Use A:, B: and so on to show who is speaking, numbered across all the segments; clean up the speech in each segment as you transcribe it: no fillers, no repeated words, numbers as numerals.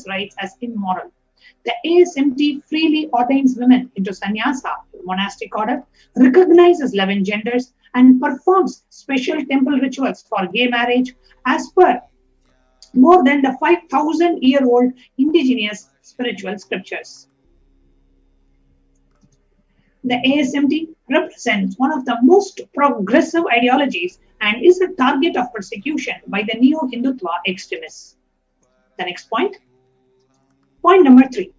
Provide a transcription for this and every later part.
A: rites as immoral. The ASMT freely ordains women into sannyasa, monastic order, recognizes 11 genders, and performs special temple rituals for gay marriage as per more than the 5,000-year-old indigenous spiritual scriptures. The ASMT represents one of the most progressive ideologies and is a target of persecution by the neo-Hindutva extremists. The next point. Point number 3.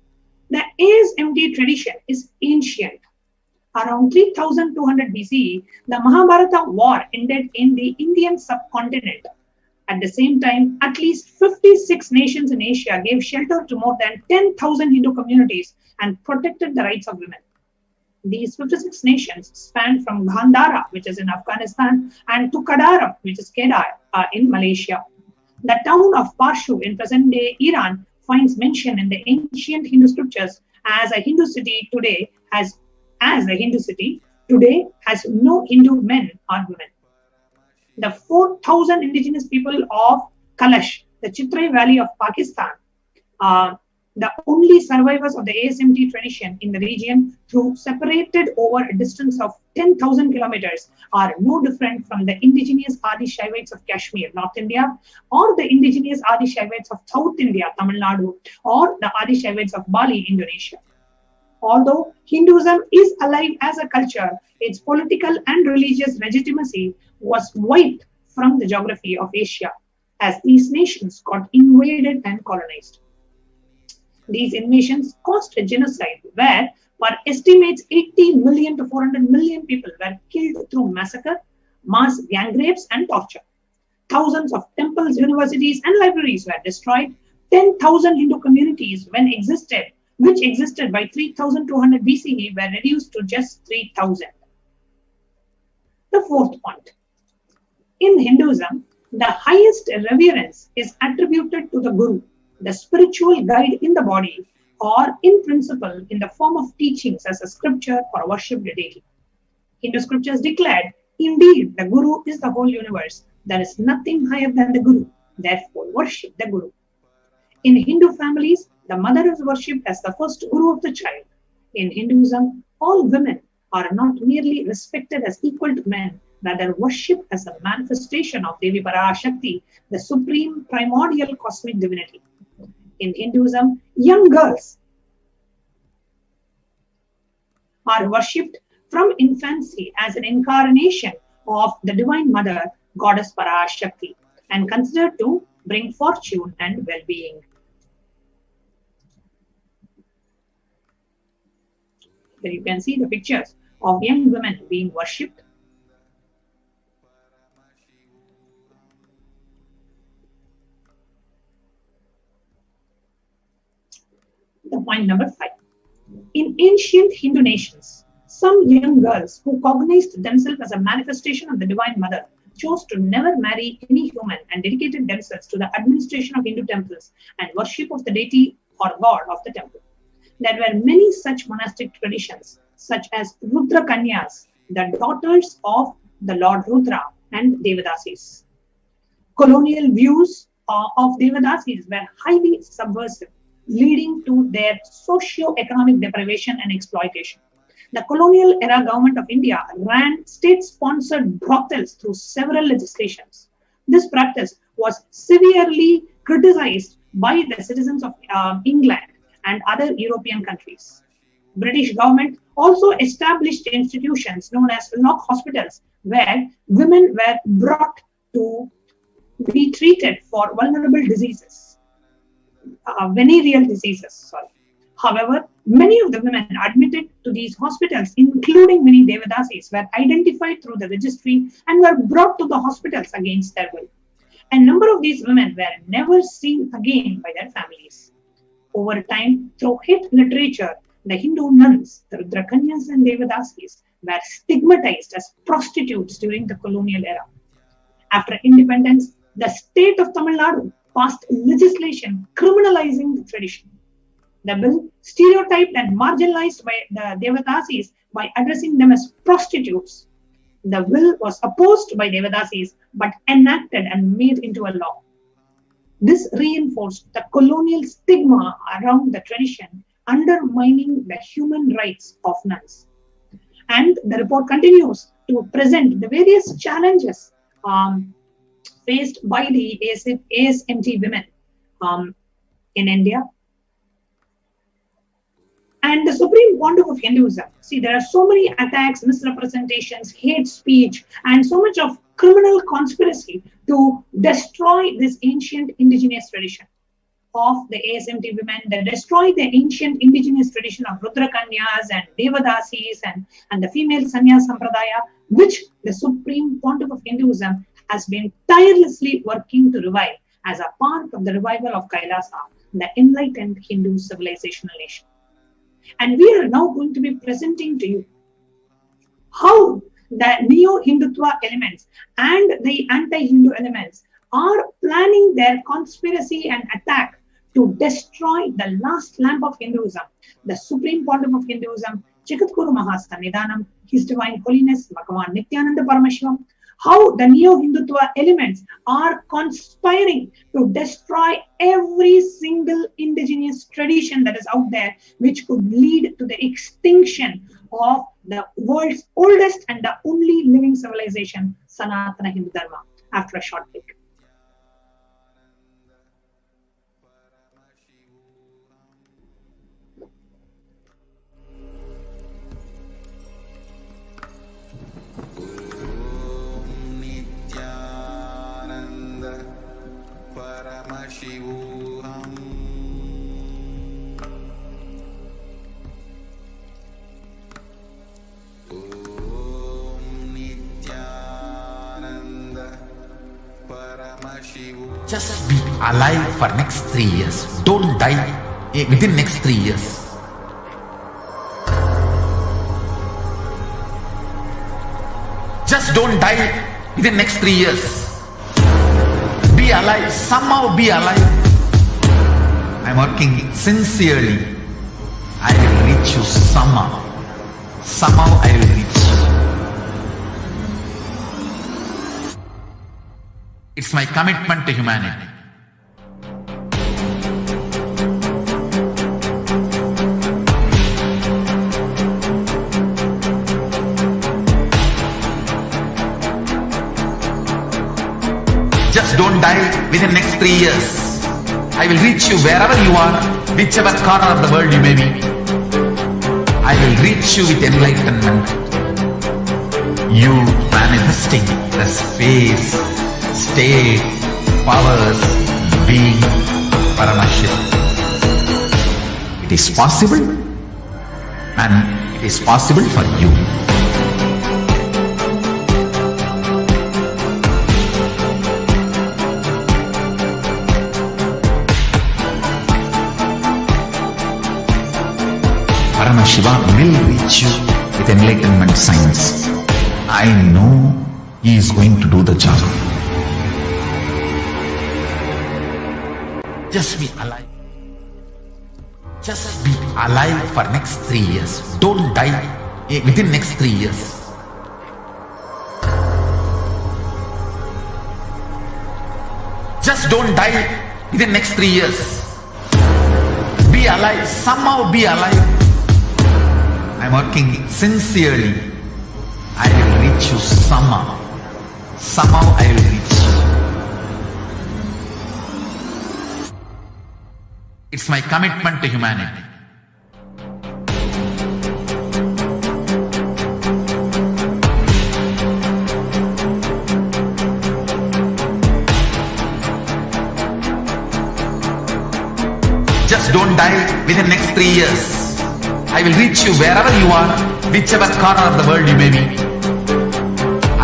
A: The ASMT tradition is ancient. Around 3200 BCE, the Mahabharata war ended in the Indian subcontinent. At the same time, at least 56 nations in Asia gave shelter to more than 10,000 Hindu communities and protected the rights of women. These 56 nations span from Gandhara, which is in Afghanistan, and to Kadaram, which is Kedar, in Malaysia. The town of Parshu in present-day Iran finds mention in the ancient Hindu scriptures as a Hindu city today has no Hindu men or women. The 4,000 indigenous people of Kalash, the Chitrai Valley of Pakistan, the only survivors of the ASMT tradition in the region, through separated over a distance of 10,000 kilometers, are no different from the indigenous Adi Shaivites of Kashmir, North India, or the indigenous Adi Shaivites of South India, Tamil Nadu, or the Adi Shaivites of Bali, Indonesia. Although Hinduism is alive as a culture, its political and religious legitimacy was wiped from the geography of Asia as these nations got invaded and colonized. These invasions caused a genocide where, per estimates, 80 million to 400 million people were killed through massacre, mass gang rapes, and torture. Thousands of temples, universities, and libraries were destroyed. 10,000 Hindu communities, which existed by 3200 BCE, were reduced to just 3,000. The fourth point. In Hinduism, the highest reverence is attributed to the Guru, the spiritual guide in the body, or in principle in the form of teachings as a scripture for worshipped deity. Hindu scriptures declared, indeed, the Guru is the whole universe. There is nothing higher than the Guru. Therefore, worship the Guru. In Hindu families, the mother is worshipped as the first Guru of the child. In Hinduism, all women are not merely respected as equal to men, rather worshipped as a manifestation of Devi Parashakti, the supreme primordial cosmic divinity. In Hinduism, young girls are worshipped from infancy as an incarnation of the Divine Mother, Goddess Parashakti, and considered to bring fortune and well-being. Here you can see the pictures of young women being worshipped. The point number 5. In ancient Hindu nations, some young girls who cognized themselves as a manifestation of the Divine Mother chose to never marry any human and dedicated themselves to the administration of Hindu temples and worship of the deity or god of the temple. There were many such monastic traditions, such as Rudra Kanyas, the daughters of the Lord Rudra, and Devadasis. Colonial views of Devadasis were highly subversive, leading to their socio-economic deprivation and exploitation. The colonial era government of India ran state-sponsored brothels through several legislations. This practice was severely criticized by the citizens of England and other European countries. British government also established institutions known as lock hospitals, where women were brought to be treated for vulnerable diseases, venereal diseases. However, many of the women admitted to these hospitals, including many Devadasis, were identified through the registry and were brought to the hospitals against their will. A number of these women were never seen again by their families. Over time, through hit literature, the Hindu nuns, the Rudrakanyas and Devadasis, were stigmatized as prostitutes during the colonial era. After independence, the state of Tamil Nadu passed legislation criminalizing the tradition. The bill stereotyped and marginalized by the Devadasis by addressing them as prostitutes. The bill was opposed by Devadasis but enacted and made into a law. This reinforced the colonial stigma around the tradition, undermining the human rights of nuns. And the report continues to present the various challenges faced by the ASMT women in India. And the Supreme Pontiff of Hinduism. See, there are so many attacks, misrepresentations, hate speech, and so much of criminal conspiracy to destroy this ancient indigenous tradition of the ASMT women, that destroy the ancient indigenous tradition of Rudrakanyas and Devadasis and the female Sannyas Sampradaya, which the Supreme Pontiff of Hinduism has been tirelessly working to revive as a part of the revival of Kailasa, the enlightened Hindu civilizational nation. And we are now going to be presenting to you how the neo-Hindutva elements and the anti-Hindu elements are planning their conspiracy and attack to destroy the last lamp of Hinduism, the Supreme Pontiff of Hinduism, Jagadguru Mahasannidhanam, His Divine Holiness, Bhagavan Nithyananda Paramashivam, how the neo-Hindutva elements are conspiring to destroy every single indigenous tradition that is out there, which could lead to the extinction of the world's oldest and the only living civilization, Sanatana Hindu Dharma. After a short break.
B: Paramashivoham. Om Nithyananda Paramashivoham.
C: Just be alive for next 3 years. Don't die within next 3 years. Just don't die within next 3 years. Be alive, somehow be alive. I'm working sincerely. I will reach you somehow. Somehow I will reach you. It's my commitment to humanity. Just don't die within next 3 years. I will reach you wherever you are, whichever corner of the world you may be. I will reach you with enlightenment. You manifesting the space, state, powers, being Paramashivam. It is possible, and it is possible for you. Paramashiva will reach you with enlightenment science. I know he is going to do the job. Just be alive. Just be alive for next 3 years. Don't die within next 3 years. Just don't die within next 3 years. Be alive, somehow be alive. I'm working sincerely. I will reach you somehow. Somehow I will reach you. It's my commitment to humanity. Just don't die within next 3 years. I will reach you wherever you are, whichever corner of the world you may be.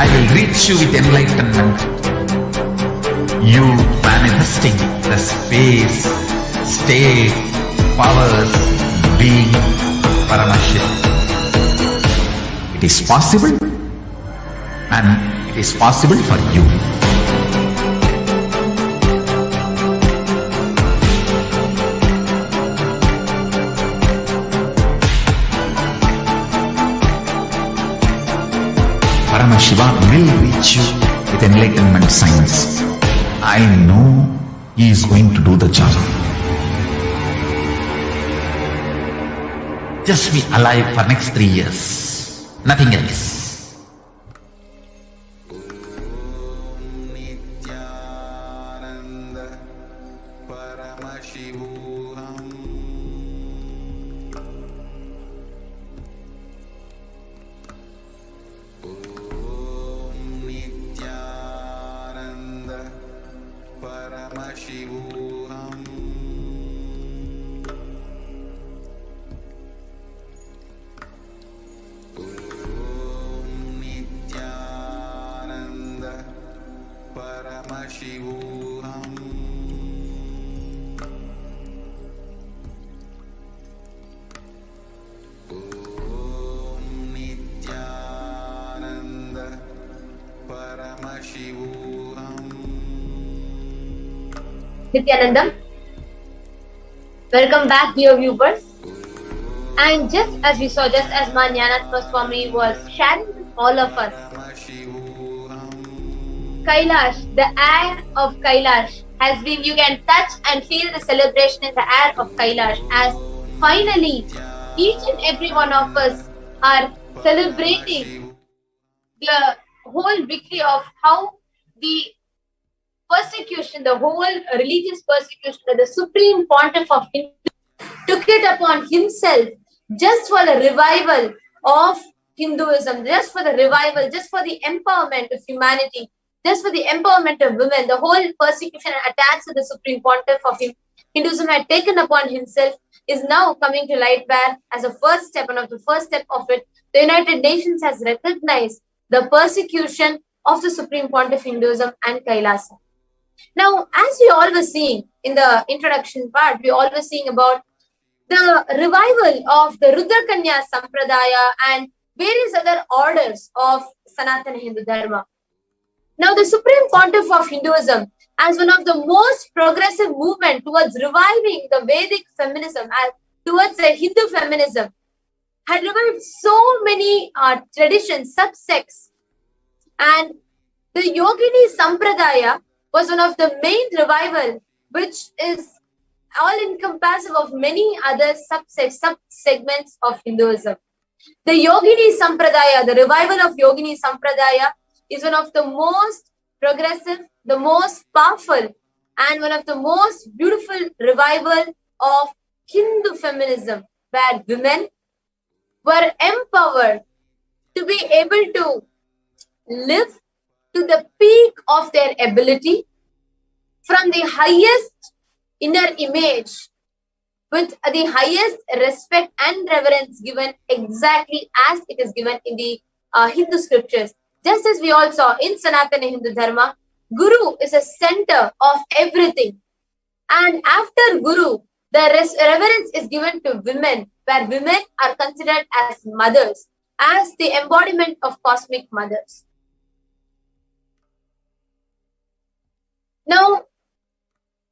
C: I will reach you with enlightenment. You manifesting the space, state, powers, being Paramashivam. It is possible, and it is possible for you. Paramashiva will reach you with enlightenment science. I know He is going to do the job. Just be alive for next 3 years. Nothing else.
B: Nithyananda Paramashivoham. Nithyananda Paramashivoham. Nithyananda Paramashivoham. Nithyananda Paramashivoham.
D: Nithyanandam. Welcome back, dear viewers. And just as we saw, just as Nithyananda Swami was sharing with all of us, Kailash, the air of Kailash has been, you can touch and feel the celebration in the air of Kailash, as finally each and every one of us are celebrating the whole victory of how the persecution, the whole religious persecution that the Supreme Pontiff of Hindu took it upon himself just for the revival of Hinduism, just for the revival, just for the empowerment of humanity, just for the empowerment of women. The whole persecution and attacks that the Supreme Pontiff of Hinduism had taken upon himself is now coming to light, where as a first step, one of the first step of it, the United Nations has recognized the persecution of the Supreme Pontiff of Hinduism and Kailasa. Now, as we all were seeing in the introduction part, we all were seeing about the revival of the Rudrakanya Sampradaya and various other orders of Sanatana Hindu Dharma. Now, the Supreme Pontiff of Hinduism, as one of the most progressive movement towards reviving the Vedic feminism, towards the Hindu feminism, had revived so many traditions, subsects. And the Yogini Sampradaya was one of the main revival, which is all-encompassing of many other sub-segments of Hinduism. The Yogini Sampradaya, the revival of Yogini Sampradaya, is one of the most progressive, the most powerful, and one of the most beautiful revival of Hindu feminism, where women were empowered to be able to live to the peak of their ability from the highest inner image, with the highest respect and reverence given exactly as it is given in the Hindu scriptures. Just as we all saw in Sanatana Hindu Dharma, Guru is a center of everything. And after Guru, the reverence is given to women, where women are considered as mothers, as the embodiment of cosmic mothers. Now,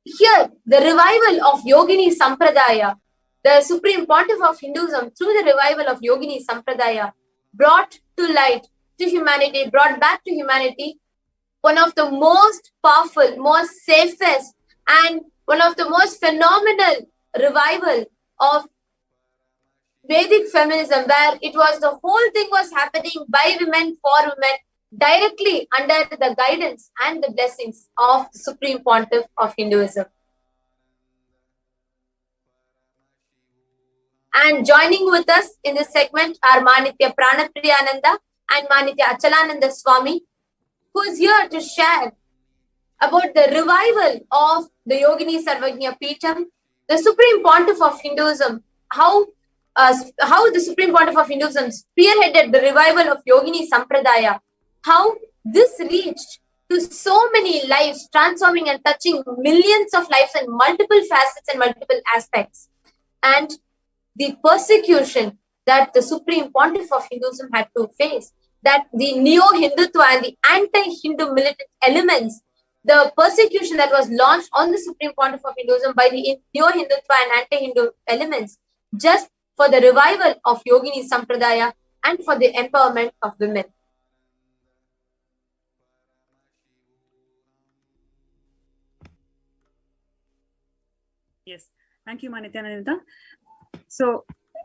D: here, the revival of Yogini Sampradaya, the Supreme Pontiff of Hinduism, through the revival of Yogini Sampradaya, brought to light to humanity, brought back to humanity one of the most powerful, most safest, and one of the most phenomenal revival of Vedic feminism, where it was the whole thing was happening by women, for women, directly under the guidance and the blessings of the Supreme Pontiff of Hinduism. And joining with us in this segment are Manitya Pranapriyananda and Manitya Achalananda Swami, who is here to share about the revival of the Yogini Sarvajnapeetam, the Supreme Pontiff of Hinduism, how the Supreme Pontiff of Hinduism spearheaded the revival of Yogini Sampradaya, how this reached to so many lives, transforming and touching millions of lives in multiple facets and multiple aspects, and the persecution that the Supreme Pontiff of Hinduism had to face, that the neo-Hindutva and the anti-Hindu militant elements, the persecution that was launched on the Supreme Pontiff of Hinduism by the neo-Hindutva and anti-Hindu elements, just for the revival of Yogini Sampradaya and for the empowerment of women.
E: Thank you, Nithyananda. So,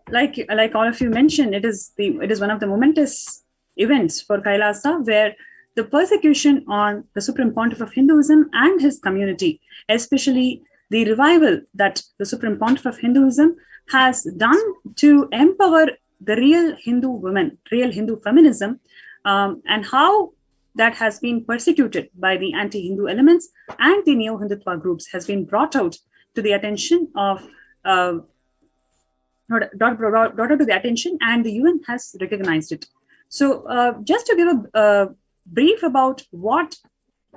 E: like all of you mentioned, it is one of the momentous events for Kailasa, where the persecution on the Supreme Pontiff of Hinduism and his community, especially the revival that the Supreme Pontiff of Hinduism has done to empower the real Hindu women, real Hindu feminism, and how that has been persecuted by the anti-Hindu elements and the neo-Hindutva groups has been brought out to the attention of brought out to the attention, and the UN has recognized it. So just to give a brief about what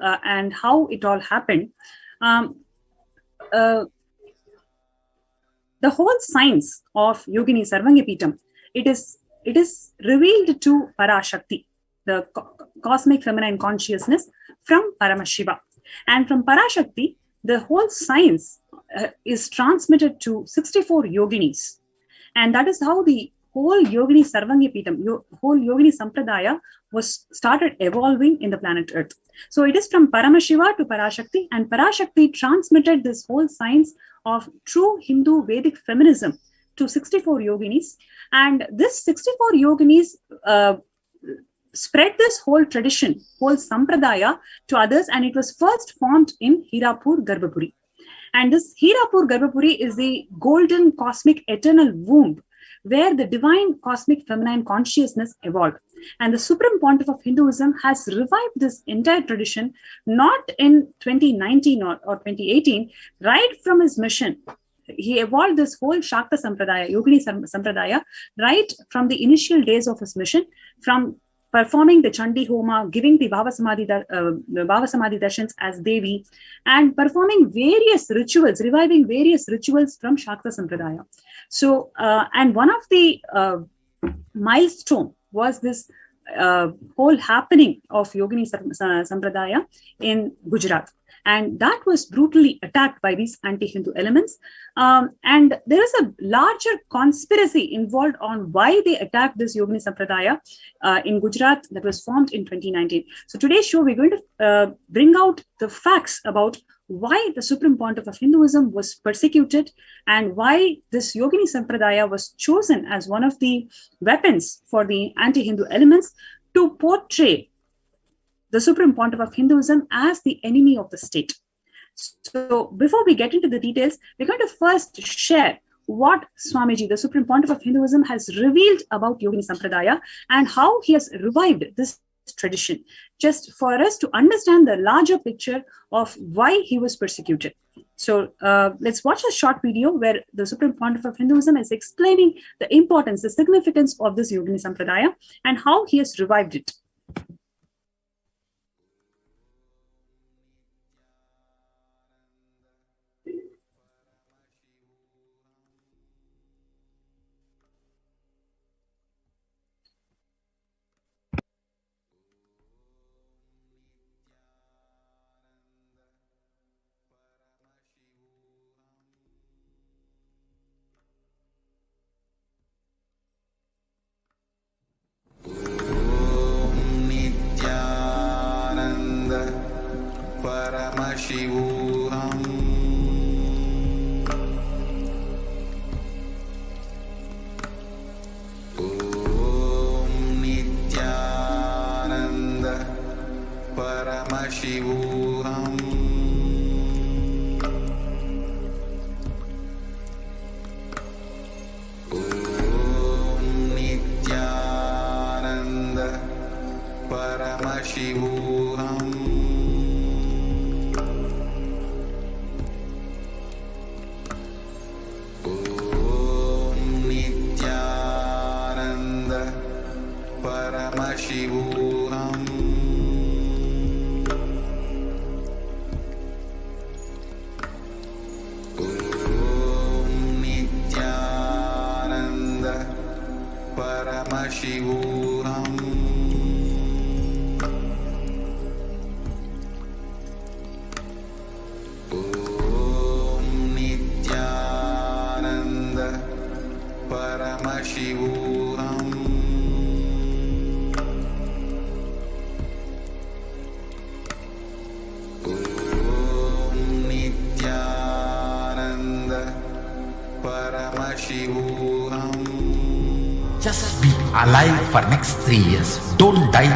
E: and how it all happened, the whole science of Yogini Sarvajnapeetam, it is revealed to Parashakti, the cosmic feminine consciousness, from Paramashiva. And from Parashakti, the whole science is transmitted to 64 yoginis. And that is how the whole Yogini Sarvajnapeetam, whole Yogini Sampradaya was started evolving in the planet Earth. So it is from Paramashiva to Parashakti, and Parashakti transmitted this whole science of true Hindu Vedic feminism to 64 yoginis. And this 64 yoginis spread this whole tradition, whole Sampradaya to others, and it was first formed in Hirapur Garbhapuri. And this Hirapur Garbhapuri is the golden cosmic eternal womb where the divine cosmic feminine consciousness evolved. And the Supreme Pontiff of Hinduism has revived this entire tradition, not in 2019 or 2018, right from his mission. He evolved this whole Shakta Sampradaya, Yogini Sampradaya, right from the initial days of his mission, from performing the Chandi Homa, giving the Bhava Samadhi darshans as Devi, and performing various rituals, reviving various rituals from Shakta Sampradaya. So, and one of the milestone was this whole happening of Yogini Sampradaya in Gujarat. And that was brutally attacked by these anti-Hindu elements. And there is a larger conspiracy involved on why they attacked this Yogini Sampradaya in Gujarat that was formed in 2019. So today's show, we're going to bring out the facts about why the Supreme Pontiff of Hinduism was persecuted and why this Yogini Sampradaya was chosen as one of the weapons for the anti-Hindu elements to portray the Supreme Pontiff of Hinduism as the enemy of the state. So before we get into the details, we're going to first share what Swamiji, the Supreme Pontiff of Hinduism, has revealed about Yogini Sampradaya and how he has revived this tradition, just for us to understand the larger picture of why he was persecuted. So let's watch a short video where the Supreme Pontiff of Hinduism is explaining the importance, the significance of this Yogini Sampradaya and how he has revived it.
B: Paramashivoham. Om Nithyananda Paramashivoham. Om Nithyananda Paramashivoham. Paramashivoham. Om Nithyananda Paramashivoham. Om Nithyananda Paramashivoham. Paramashivoham.
C: Just be alive for next 3 years. Don't die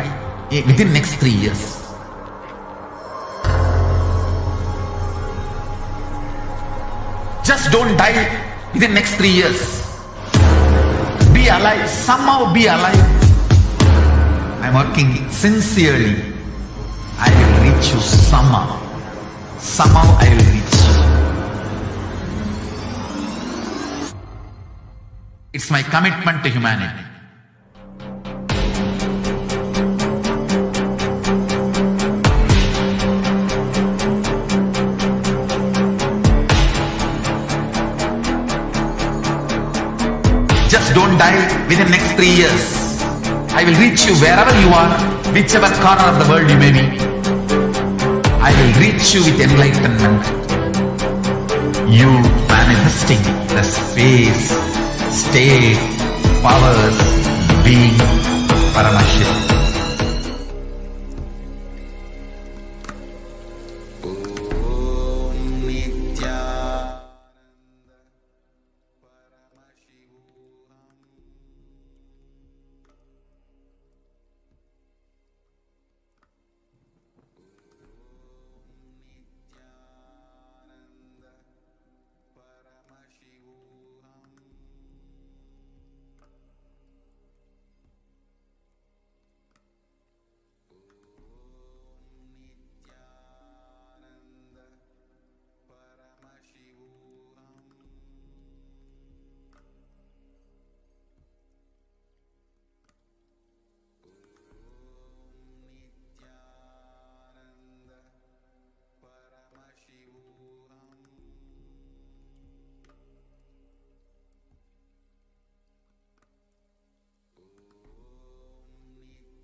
C: within next 3 years. Just don't die within next 3 years. Be alive. Somehow be alive. I'm working sincerely. I will reach you somehow. Somehow I will reach you. It's my commitment to humanity. Just don't die within next 3 years. I will reach you wherever you are, whichever corner of the world you may be. I will reach you with enlightenment. You manifesting the space, state, powers, being Paramashivoham.
B: Om Nithyananda Paramashivoham. Nithyananda Paramashivoham. Nithyananda Paramashivoham.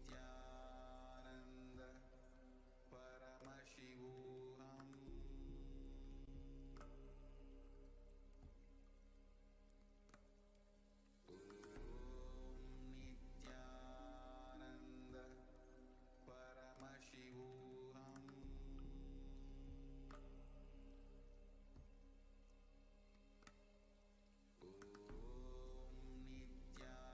B: Nithyananda Paramashivoham. Nithyananda Paramashivoham. Nithyananda Paramashivoham. Nithyananda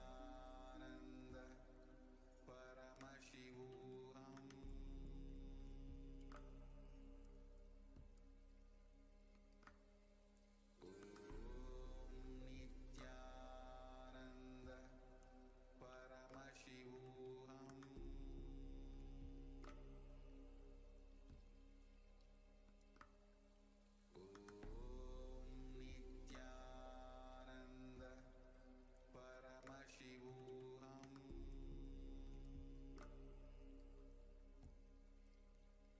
B: Paramashivoham. Nithyananda Paramashivoham. Nithyananda Paramashivoham. Nithyananda Paramashivoham. Nithyananda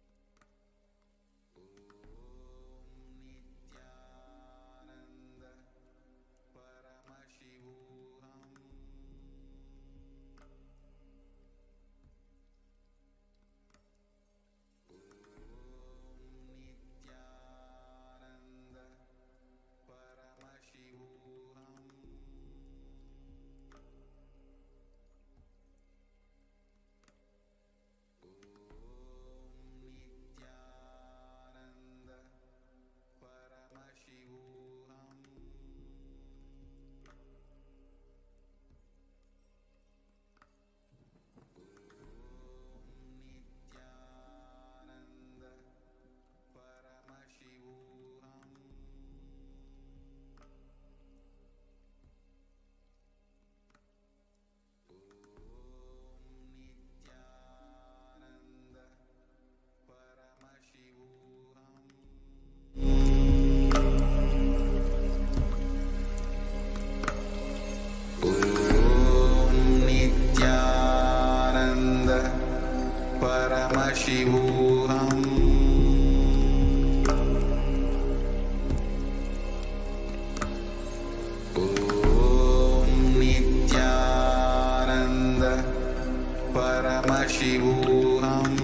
B: Paramashivoham. Nithyananda Paramashivoham. Nithyananda Paramashivoham. Nithyananda Paramashivoham. Nithyananda Paramashivoham. Om Nithyananda Paramashivoham. Om Nithyananda Paramashivoham.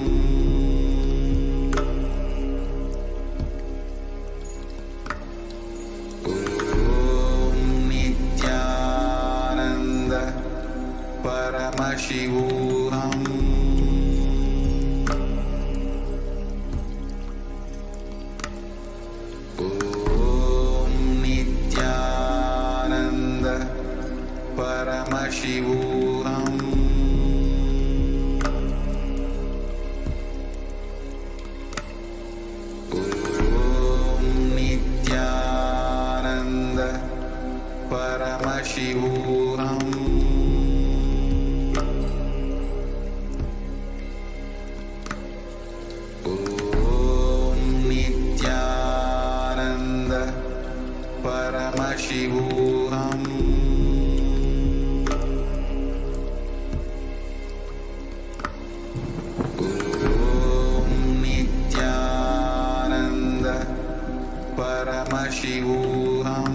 B: Om Nithyananda Paramashivoham. Om Nithyananda Paramashivoham. Om Nithyananda Paramashivoham. Om Nithyananda Paramashivoham. Om Nithyananda Paramashivoham.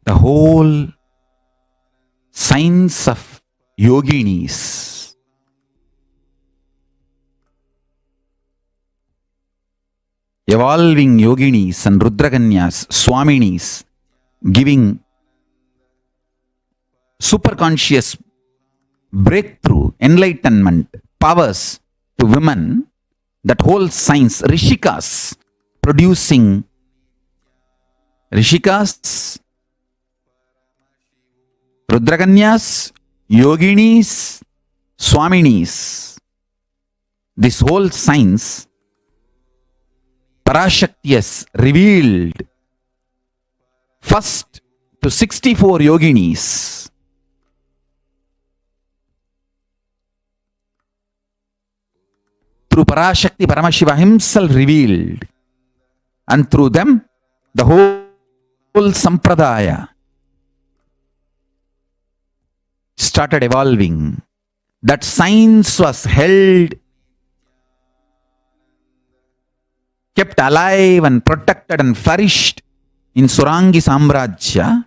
C: The whole science of yoginis, evolving yoginis and rudraganyas, swaminis, giving superconscious breakthrough, enlightenment, powers to women, that whole science, rishikas, producing rishikas, rudraganyas, yoginis, swaminis, this whole science Parashakti has revealed first to 64 yoginis. Through Parashakti, Paramashiva himself revealed, and through them the whole sampradaya started evolving. That science was held, kept alive and protected and flourished in Surangi Samrajya.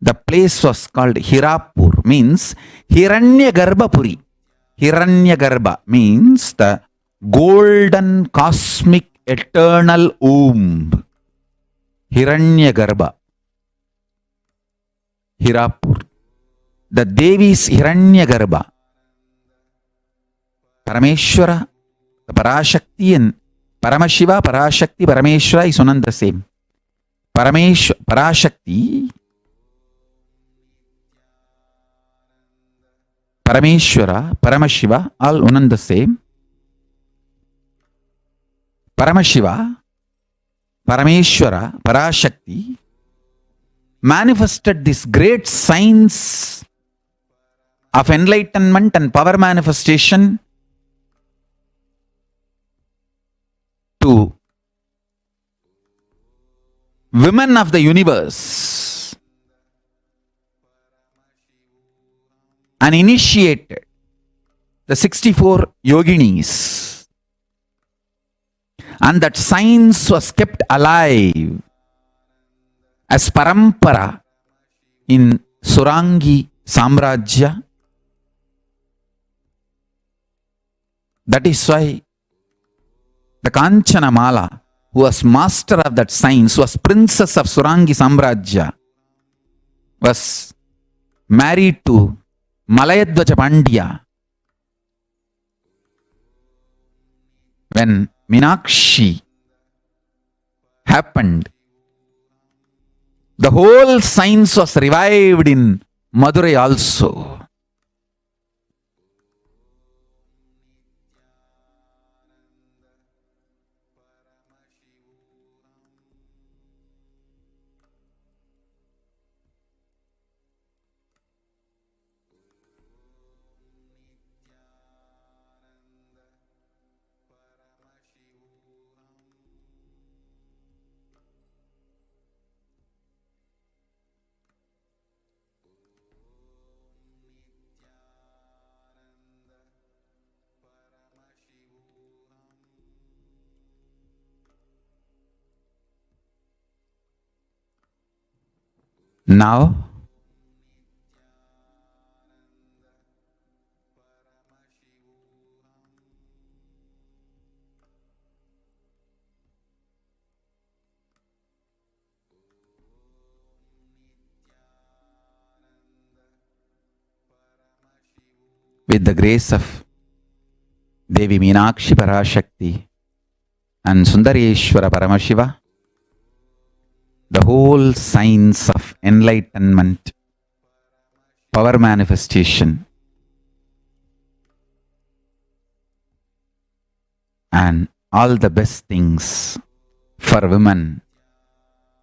C: The place was called Hirapur, means Hiranyagarbha Puri. Hiranyagarbha means the golden cosmic eternal womb. Hiranyagarbha. Hirapur. The Devi's Hiranyagarbha. Parameshwara, the Parashakti, and Paramashiva, Parashakti, Parameshwara is one and the same. Parashakti, Parameshwara, Paramashiva, all one and the same. Paramashiva, Parameshwara, Parashakti manifested this great science of enlightenment and power manifestation to women of the universe and initiated the 64 yoginis, and that science was kept alive as parampara in Surangi Samrajya. That is why the Kanchana Mala, who was master of that science, was princess of Surangi Samrajya, was married to Malayadvaja Pandya. When Meenakshi happened, the whole science was revived in Madurai also. Now, with the grace of Devi Meenakshi Parashakti and Sundareshwara Paramashiva, the whole science of enlightenment, power manifestation, and all the best things for women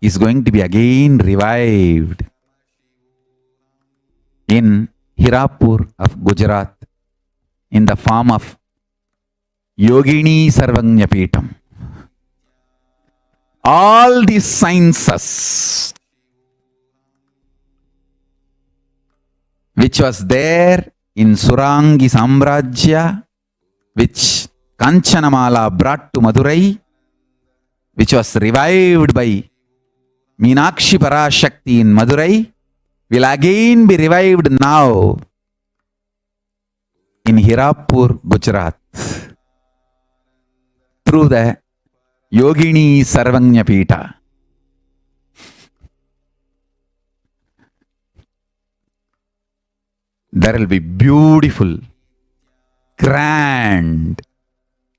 C: is going to be again revived in Hirapur of Gujarat in the form of Yogini Sarvajnapeetam. All these sciences which was there in Surangi Samrajya, which Kanchanamala brought to Madurai, which was revived by Meenakshi Parashakti in Madurai, will again be revived now in Hirapur, Gujarat, through the Yogini Sarvajnapeeta. There will be beautiful, grand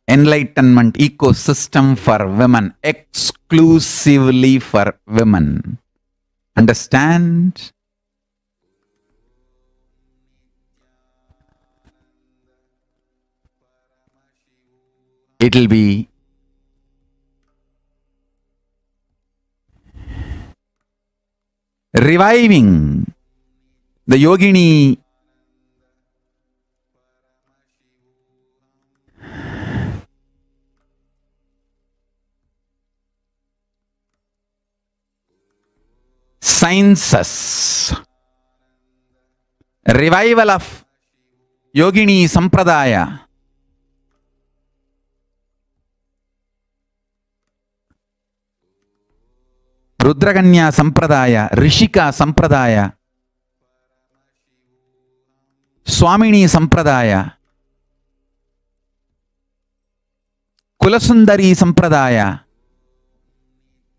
C: enlightenment ecosystem for women, exclusively for women. Understand? It will be reviving the Yogini sciences, revival of Yogini Sampradaya, Rudraganya Sampradaya, Rishika Sampradaya, Swamini Sampradaya, Kulasundari Sampradaya,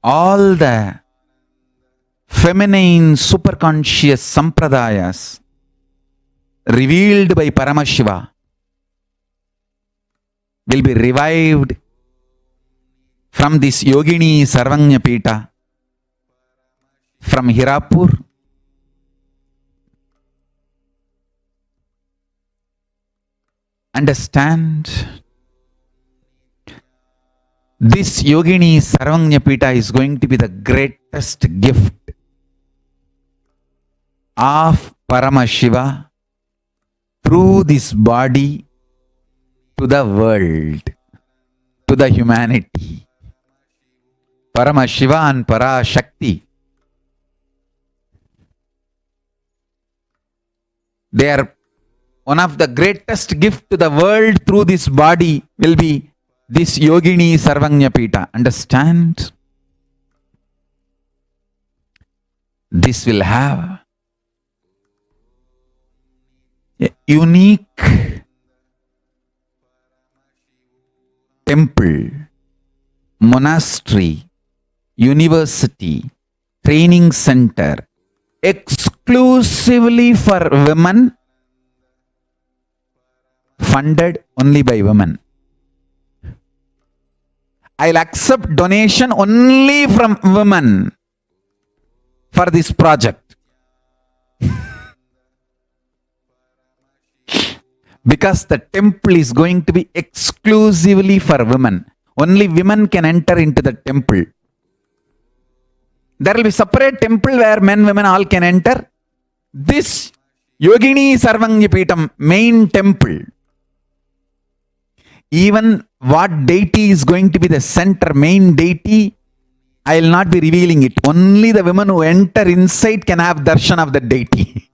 C: all the feminine superconscious sampradayas revealed by Paramashiva will be revived from this Yogini Sarvajnapeeta, from Hirapur. Understand? This Yogini Sarvajnapeeta is going to be the greatest gift of Paramashiva through this body to the world, to the humanity. Paramashiva and Parashakti, they are one of the greatest gift to the world through this body will be this Yogini Sarvajnapeeta. Understand? This will have a unique temple, monastery, university, training center, exclusively for women, funded only by women. I'll accept donation only from women for this project. Because the temple is going to be exclusively for women. Only women can enter into the temple. There will be separate temple where men, women all can enter. This Yogini Sarvajnapeetam main temple, even what deity is going to be the center, main deity, I will not be revealing it. Only the women who enter inside can have darshan of the deity.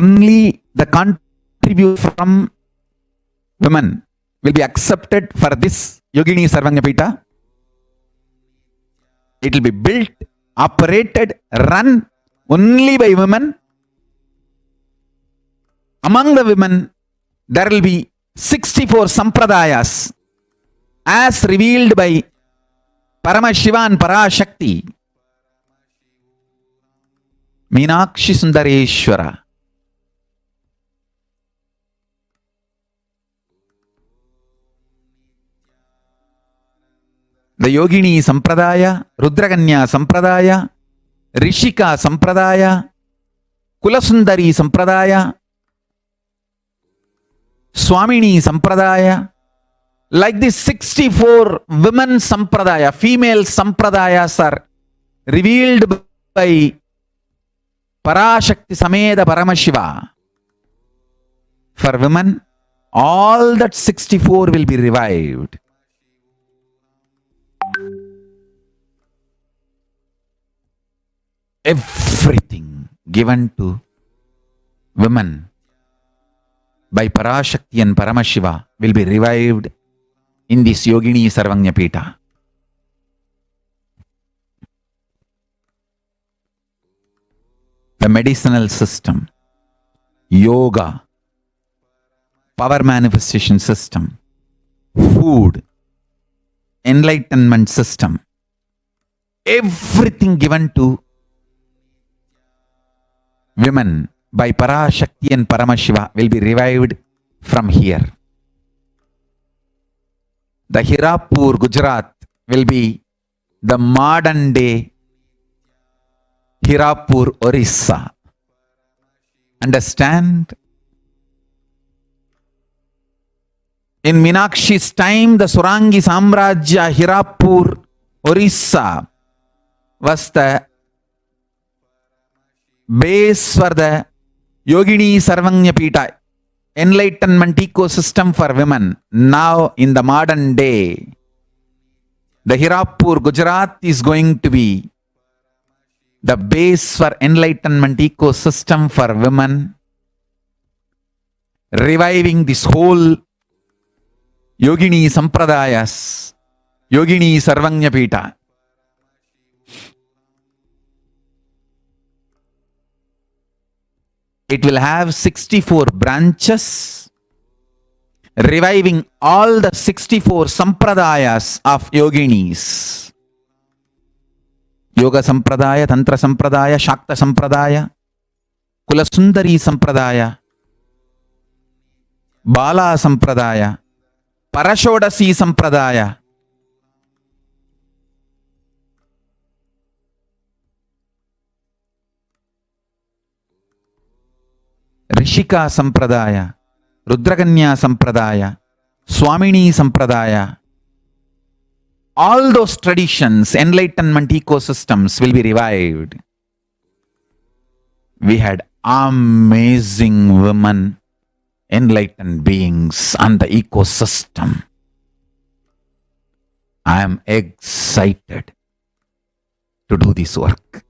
C: only the contribution from women will be accepted for this Yogini Sarvajnapeetam. It will be built, operated, run only by women. Among the women, there will be 64 sampradayas as revealed by Paramashiva and Parashakti. Meenakshi Sundareshwara. The Yogini Sampradaya, Rudraganya Sampradaya, Rishika Sampradaya, Kulasundari Sampradaya, Swamini Sampradaya. Like this 64 women Sampradaya, female Sampradayas are revealed by Parashakti Sameda Paramashiva. For women, all that 64 will be revived. Everything given to women by Parashakti and Paramashiva will be revived in this Yogini Sarvajnapeetam. The medicinal system, yoga, power manifestation system, food, enlightenment system, everything given to women by Parashakti and Paramashiva will be revived from here. The Hirapur, Gujarat will be the modern day Hirapur, Orissa. Understand? In Meenakshi's time, the Surangi Samrajya, Hirapur, Orissa was the base for the Yogini Sarvajnapeetam, enlightenment ecosystem for women. Now, in the modern day, the Hirapur, Gujarat is going to be the base for enlightenment ecosystem for women, reviving this whole Yogini Sampradayas, Yogini Sarvajnapeetam. It will have 64 branches, reviving all the 64 sampradayas of yoginis. Yoga Sampradaya, Tantra Sampradaya, Shakta Sampradaya, Kulasundari Sampradaya, Bala Sampradaya, Parashodasi Sampradaya. Rishika Sampradaya, Rudraganya Sampradaya, Swamini Sampradaya. All those traditions, enlightenment ecosystems will be revived. We had amazing women, enlightened beings on the ecosystem. I am excited to do this work.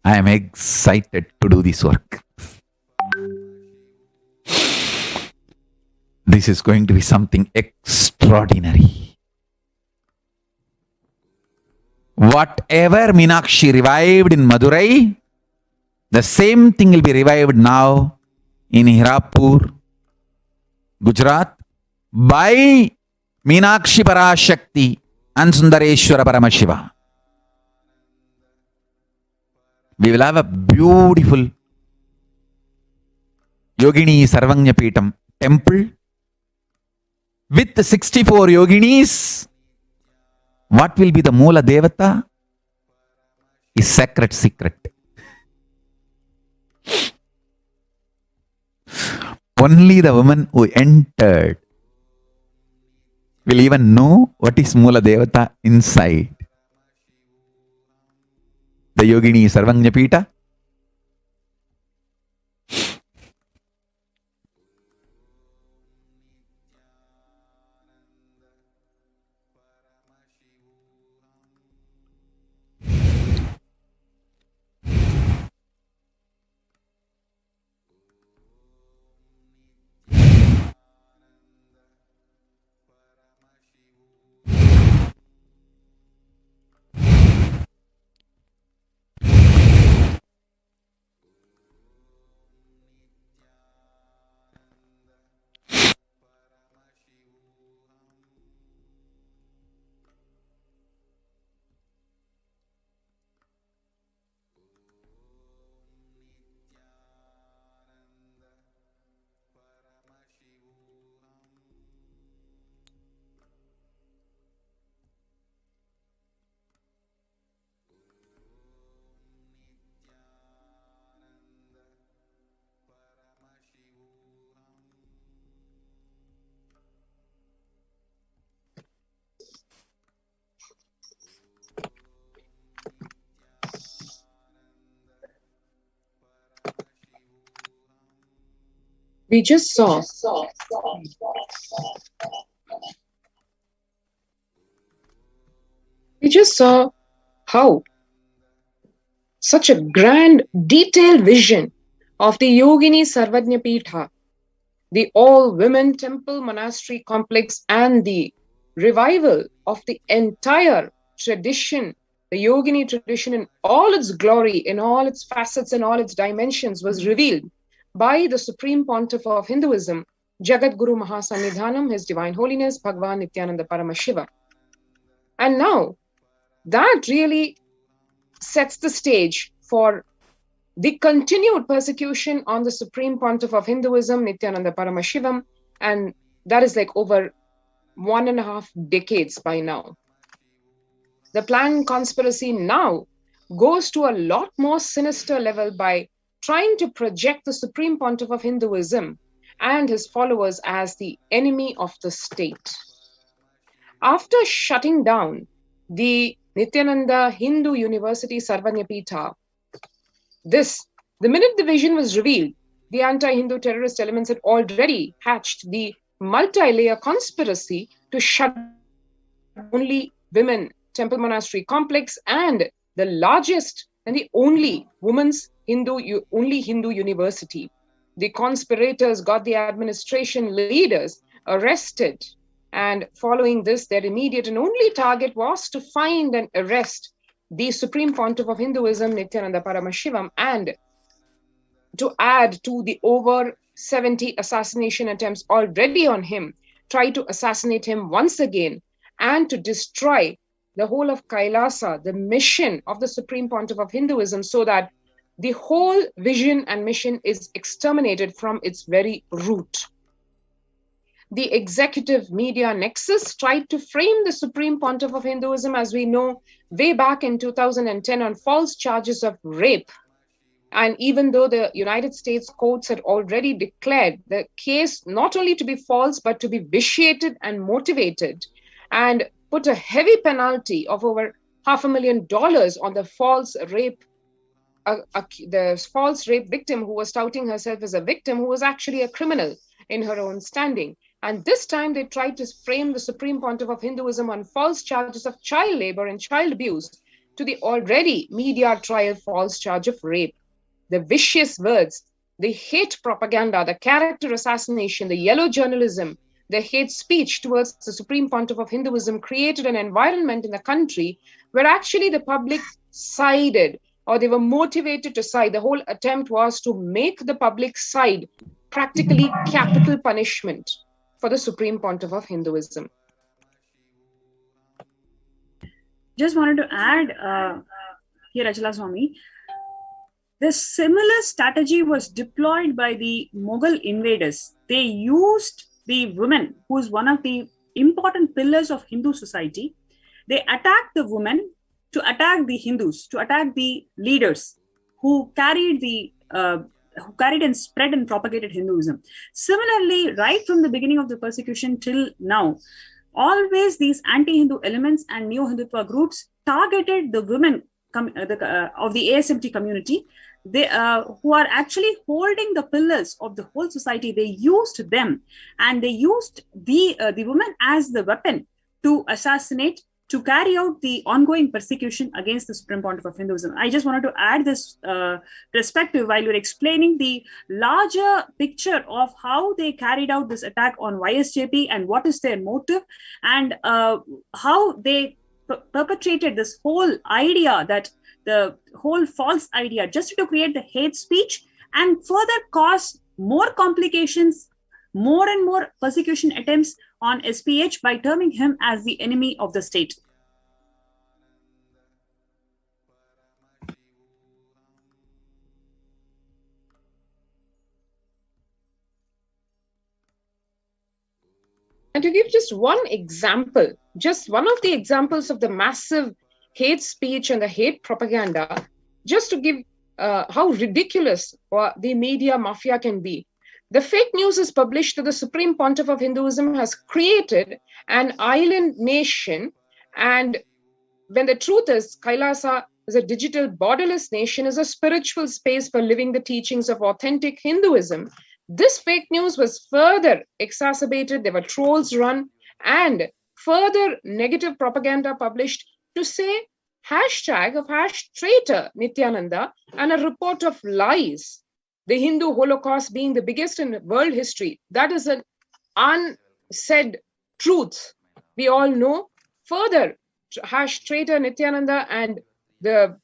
C: I am excited to do this work. This is going to be something extraordinary. Whatever Meenakshi revived in Madurai, the same thing will be revived now in Hirapur, Gujarat, by Meenakshi Parashakti and Sundareshwara Paramashiva. We will have a beautiful Yogini Sarvajnapeetam temple with the 64 yoginis. What will be the Moola Devata is sacred secret. Only the woman who entered will even know what is Moola Devata inside. The Yogini Sarvajnapeetam.
F: We just saw how such a grand, detailed vision of the Yogini Sarvajnapeetam, the all-women temple monastery complex, and the revival of the entire tradition, the Yogini tradition in all its glory, in all its facets, and all its dimensions, was revealed by the Supreme Pontiff of Hinduism, Jagat Guru Mahasannidhanam, His Divine Holiness, Bhagwan Nithyananda Paramashivam. And now, that really sets the stage for the continued persecution on the Supreme Pontiff of Hinduism, Nithyananda Paramashivam, and that is like over 1.5 decades by now. The planned conspiracy now goes to a lot more sinister level by trying to project the Supreme Pontiff of Hinduism and his followers as the enemy of the state. After shutting down the Nithyananda Hindu University Sarvajnapeetam, the minute the vision was revealed, the anti-Hindu terrorist elements had already hatched the multi-layer conspiracy to shut only women temple monastery complex and the largest and the only women's Hindu university. The conspirators got the administration leaders arrested, and following this, their immediate and only target was to find and arrest the Supreme Pontiff of Hinduism, Nithyananda Paramashivam, and to add to the over 70 assassination attempts already on him, try to assassinate him once again, and to destroy the whole of Kailasa, the mission of the Supreme Pontiff of Hinduism, so that the whole vision and mission is exterminated from its very root. The executive media nexus tried to frame the Supreme Pontiff of Hinduism, as we know, way back in 2010 on false charges of rape. And even though the United States courts had already declared the case not only to be false, but to be vitiated and motivated, and put a heavy penalty of over $500,000 on the false rape victim who was touting herself as a victim, who was actually a criminal in her own standing. And this time they tried to frame the Supreme Pontiff of Hinduism on false charges of child labor and child abuse to the already media trial false charge of rape. The vicious words, the hate propaganda, the character assassination, the yellow journalism, the hate speech towards the Supreme Pontiff of Hinduism created an environment in the country where actually the public sided, or they were motivated to side. The whole attempt was to make the public side practically capital punishment for the Supreme Pontiff of Hinduism.
E: Just wanted to add here, Achala Swami, the similar strategy was deployed by the Mughal invaders. They used the women, who is one of the important pillars of Hindu society. They attacked the women to attack the Hindus, to attack the leaders who carried and spread and propagated Hinduism. Similarly, right from the beginning of the persecution till now, always these anti-Hindu elements and neo-Hindutva groups targeted the women of the ASMT community, who are actually holding the pillars of the whole society. They used them, and they used the women as the weapon to assassinate, to carry out the ongoing persecution against the Supreme Pontiff of Hinduism. I just wanted to add this perspective while you're explaining the larger picture of how they carried out this attack on YSJP and what is their motive, and how they perpetrated this whole idea, that the whole false idea, just to create the hate speech and further cause more complications, more and more persecution attempts on SPH by terming him as the enemy of the state.
F: And to give just one example, just one of the examples of the massive hate speech and the hate propaganda, just to give how ridiculous the media mafia can be. The fake news is published that the Supreme Pontiff of Hinduism has created an island nation, and when the truth is, Kailasa is a digital borderless nation, is a spiritual space for living the teachings of authentic Hinduism, This fake news was further exacerbated. There were trolls run and further negative propaganda published to say hashtag of #traitor Nithyananda and a report of lies. The Hindu Holocaust being the biggest in world history. That is an unsaid truth. We all know. Further, #traitor Nithyananda and the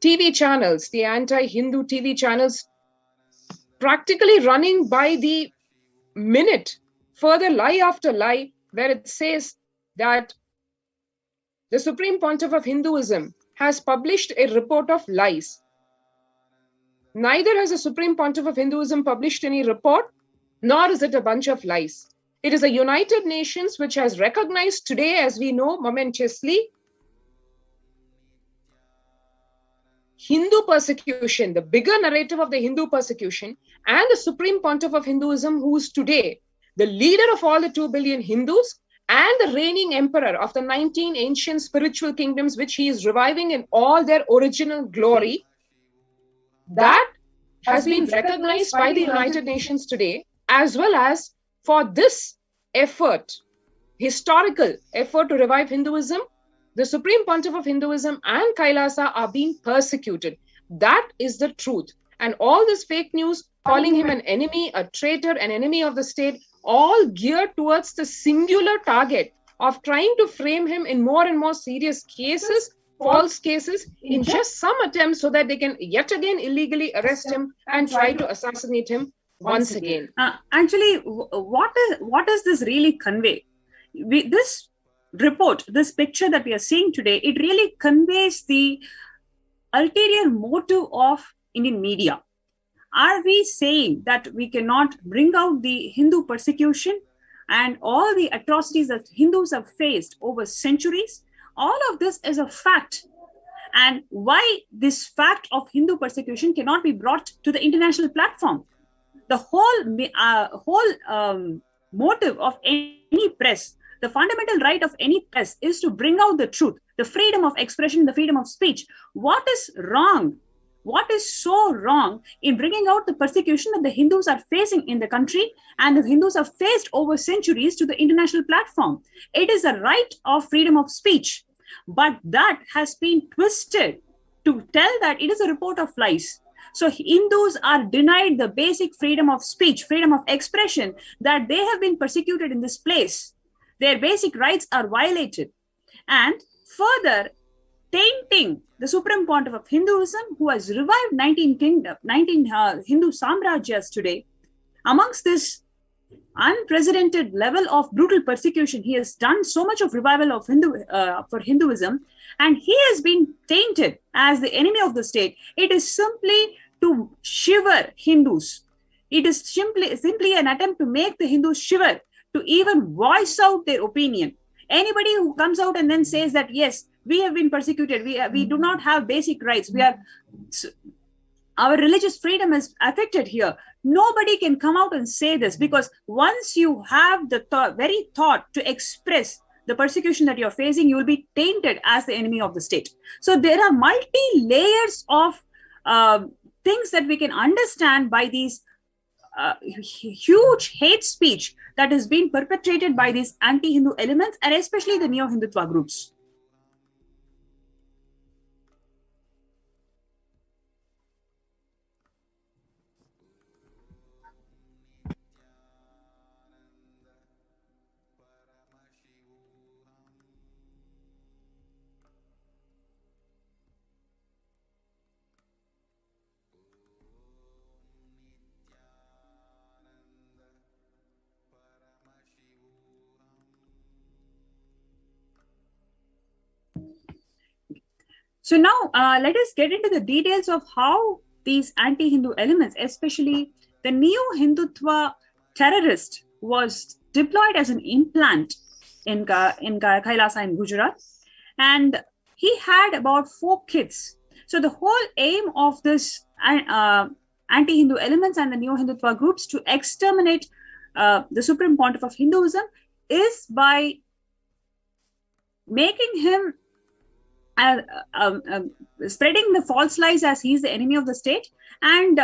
F: TV channels, the anti-Hindu TV channels, practically running by the minute, further lie after lie, where it says that the Supreme Pontiff of Hinduism has published a report of lies. Neither has the Supreme Pontiff of Hinduism published any report, nor is it a bunch of lies. It is a United Nations which has recognized today, as we know, momentously, Hindu persecution, the bigger narrative of the Hindu persecution, and the Supreme Pontiff of Hinduism, who is today the leader of all the 2 billion Hindus and the reigning emperor of the 19 ancient spiritual kingdoms, which he is reviving in all their original glory. That has been recognized by the United Nations today, as well as for this effort, historical effort to revive Hinduism, the Supreme Pontiff of Hinduism and Kailasa are being persecuted. That is the truth. And all this fake news, calling him an enemy, a traitor, an enemy of the state, all geared towards the singular target of trying to frame him in more and more serious cases, false cases, in just some attempts so that they can yet again illegally arrest him and try to assassinate him once again.
E: Actually, what does this really convey? This report, this picture that we are seeing today, it really conveys the ulterior motive of Indian media. Are we saying that we cannot bring out the Hindu persecution and all the atrocities that Hindus have faced over centuries? All of this is a fact. And why this fact of Hindu persecution cannot be brought to the international platform? The whole motive of any press, the fundamental right of any press, is to bring out the truth, the freedom of expression, the freedom of speech. What is wrong? What is so wrong in bringing out the persecution that the Hindus are facing in the country and the Hindus have faced over centuries to the international platform? It is a right of freedom of speech, but that has been twisted to tell that it is a report of lies. So Hindus are denied the basic freedom of speech, freedom of expression, that they have been persecuted in this place. Their basic rights are violated. And further, tainting the Supreme Pontiff of Hinduism, who has revived 19 Hindu Samrajyas today. Amongst this unprecedented level of brutal persecution, he has done so much of revival of for Hinduism, and he has been tainted as the enemy of the state. It is simply to shiver Hindus. It is simply an attempt to make the Hindus shiver, to even voice out their opinion. Anybody who comes out and then says that, yes, we have been persecuted, we do not have basic rights, our religious freedom is affected here. Nobody can come out and say this, because once you have the very thought to express the persecution that you're facing, you will be tainted as the enemy of the state. So there are multi-layers of things that we can understand by these huge hate speech that is being perpetrated by these anti-Hindu elements, and especially the neo-Hindutva groups. So now let us get into the details of how these anti-Hindu elements, especially the neo-Hindutva terrorist, was deployed as an implant in Kailasa in Gujarat. And he had about 4 kids. So the whole aim of this anti-Hindu elements and the neo-Hindutva groups to exterminate the Supreme Pontiff of Hinduism is by making him spreading the false lies as he's the enemy of the state, and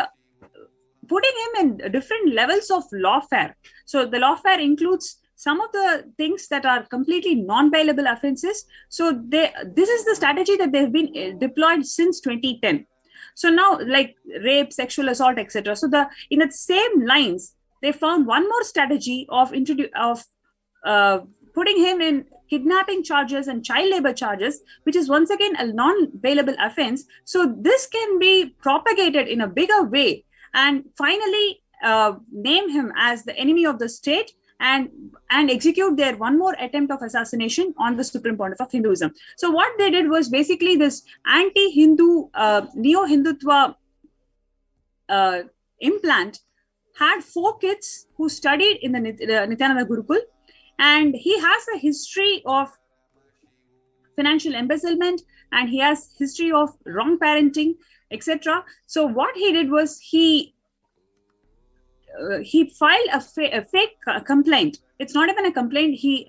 E: putting him in different levels of lawfare. So the lawfare includes some of the things that are completely non-bailable offenses. So this is the strategy that they've been deployed since 2010. So now, like rape, sexual assault, etc. So in the same lines, they found one more strategy of putting him in kidnapping charges and child labor charges, which is once again a non-bailable offense. So this can be propagated in a bigger way and finally name him as the enemy of the state and execute their one more attempt of assassination on the Supreme Pontiff of Hinduism. So what they did was basically this anti-Hindu, neo-Hindutva implant had 4 kids who studied in the Nithyananda Gurukul, and he has a history of financial embezzlement and he has history of wrong parenting, etc. So what he did was he filed a fake complaint. It's not even a complaint. He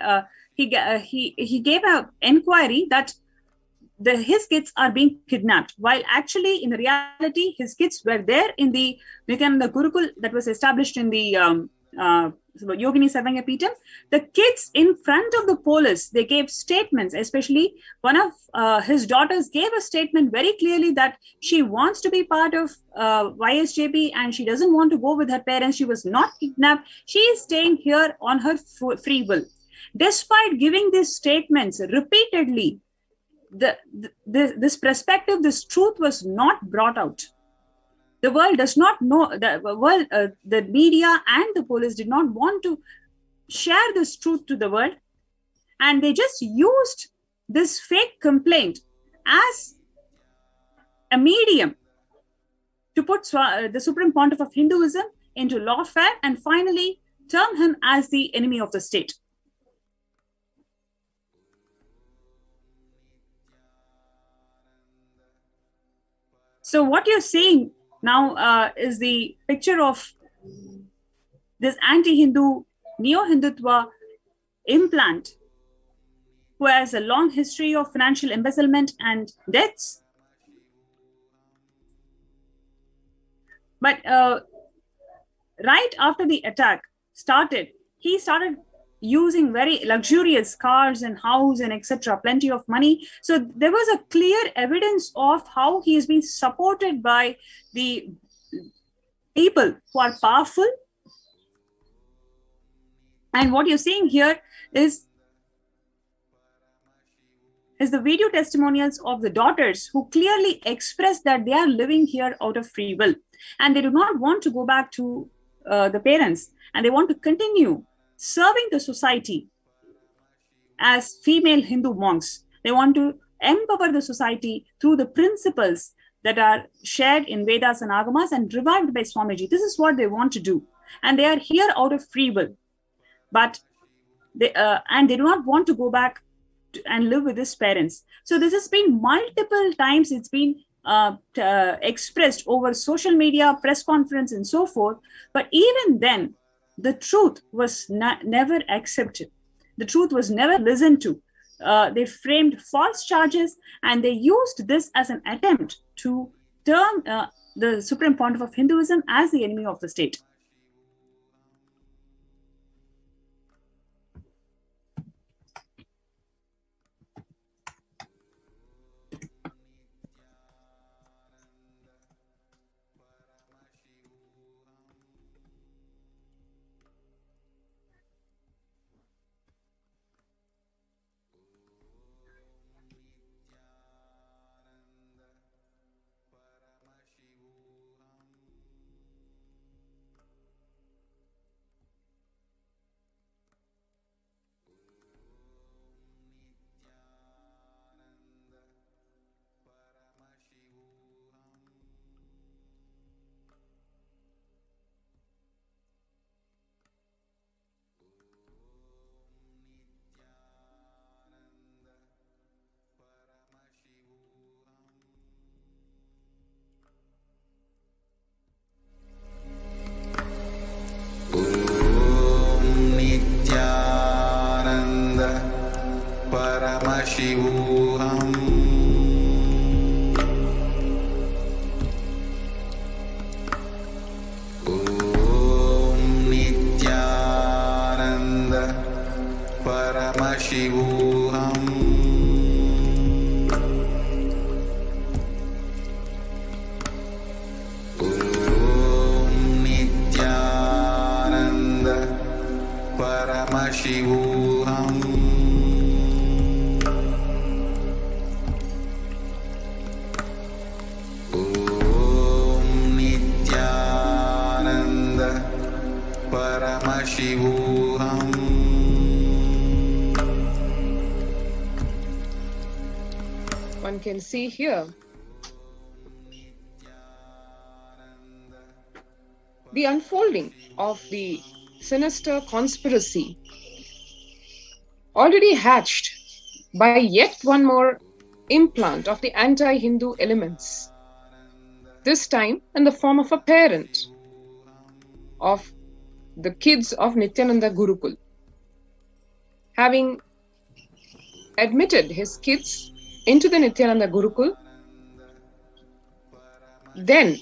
E: gave an inquiry that his kids are being kidnapped, while actually in the reality his kids were there in the Nithyananda Gurukul that was established in the Yogini Sarvajnapeetam. The kids in front of the police, they gave statements, especially one of his daughters gave a statement very clearly that she wants to be part of YSJP and she doesn't want to go with her parents. She was not kidnapped. She is staying here on her free will. Despite giving these statements repeatedly, this perspective, this truth was not brought out. The world does not know, the media and the police did not want to share this truth to the world, and they just used this fake complaint as a medium to put the Supreme Pontiff of Hinduism into lawfare and finally term him as the enemy of the state. So what you're seeing now is the picture of this anti-Hindu, neo-Hindutva implant who has a long history of financial embezzlement and debts. But right after the attack started, he started using very luxurious cars and house and etc., plenty of money. So there was a clear evidence of how he has been supported by the people who are powerful. And what you're seeing here is the video testimonials of the daughters who clearly express that they are living here out of free will and they do not want to go back to the parents, and they want to continue serving the society as female Hindu monks. They want to empower the society through the principles that are shared in Vedas and Agamas and revived by Swamiji. This is what they want to do. And they are here out of free will. But they do not want to go back and live with his parents. So this has been multiple times. It's been expressed over social media, press conference, and so forth. But even then, the truth was never accepted. The truth was never listened to. They framed false charges and they used this as an attempt to term the Supreme Pontiff of Hinduism as the enemy of the state.
B: Paramashivoham. Om Nithyananda Paramashivoham. Om Nithyananda Paramashivoham.
F: One can see here the unfolding of the sinister conspiracy already hatched by yet one more implant of the anti-Hindu elements, this time in the form of a parent of the kids of Nithyananda Gurukul, having admitted his kids into the Nithyananda Gurukul, then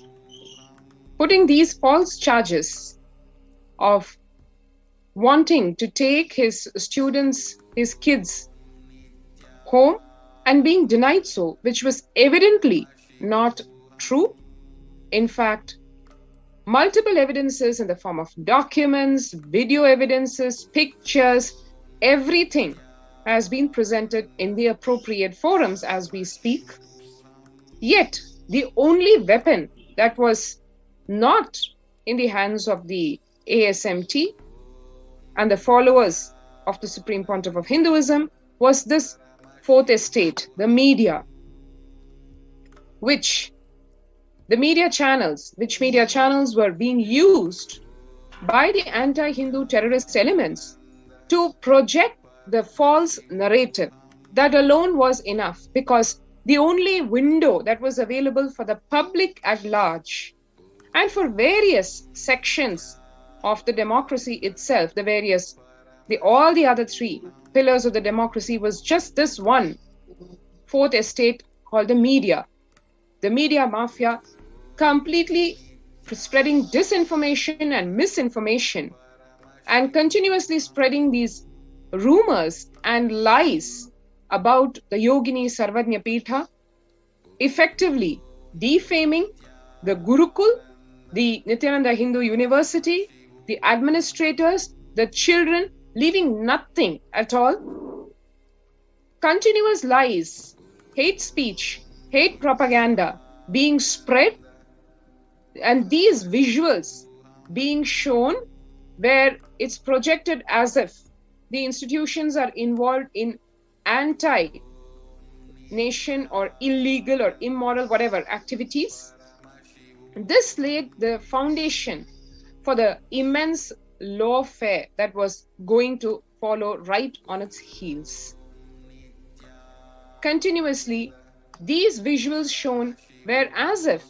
F: putting these false charges of wanting to take his students, his kids home and being denied so, which was evidently not true. In fact, multiple evidences in the form of documents, video evidences, pictures, everything has been presented in the appropriate forums as we speak. Yet, the only weapon that was not in the hands of the ASMT and the followers of the Supreme Pontiff of Hinduism was this fourth estate, the media, which media channels were being used by the anti-Hindu terrorist elements to project the false narrative. That alone was enough, because the only window that was available for the public at large and for various sections of the democracy itself, all the other three pillars of the democracy, was just this one fourth estate called the media. The media mafia completely spreading disinformation and misinformation and continuously spreading these rumors and lies about the Yogini Sarvajnapeetam, effectively defaming the Gurukul, the Nithyananda Hindu University, the administrators, the children, leaving nothing at all. Continuous lies, hate speech, hate propaganda being spread, and these visuals being shown where it's projected as if the institutions are involved in anti-nation or illegal or immoral, whatever activities. This laid the foundation for the immense lawfare that was going to follow right on its heels. Continuously, these visuals shown were as if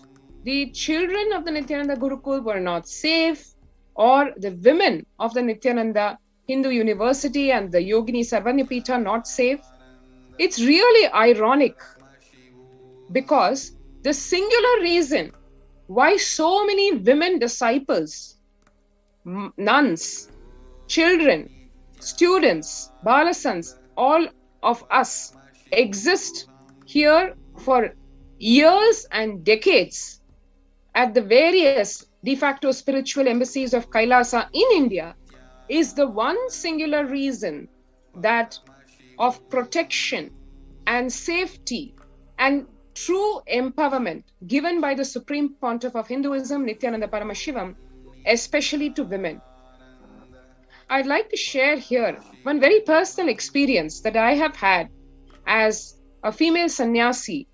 F: the children of the Nithyananda Gurukul were not safe, or the women of the Nithyananda Hindu University and the Yogini Sarvajnapeetam not safe. It's really ironic, because the singular reason why so many women disciples, nuns, children, students, balasans, all of us exist here for years and decades at the various de facto spiritual embassies of Kailasa in India is the one singular reason that of protection and safety and true empowerment given by the Supreme Pontiff of Hinduism, Nithyananda Paramashivam, especially to women. I'd like to share here one very personal experience that I have had as a female sannyasi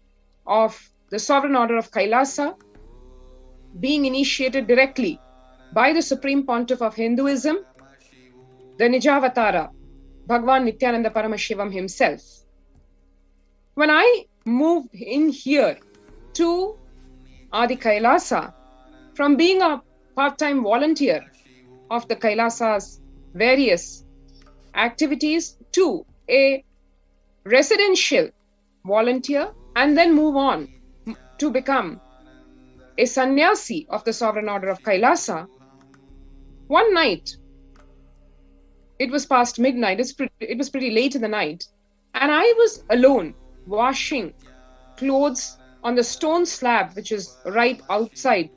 F: of the Sovereign Order of Kailasa, being initiated directly by the Supreme Pontiff of Hinduism, the Nijavatara, Bhagwan Nithyananda Paramashivam himself. When I moved in here to Adi Kailasa, from being a part-time volunteer of the Kailasa's various activities to a residential volunteer, and then move on to become a sannyasi of the Sovereign Order of Kailasa, one night It was past midnight. It was pretty late in the night. And I was alone washing clothes on the stone slab, which is right outside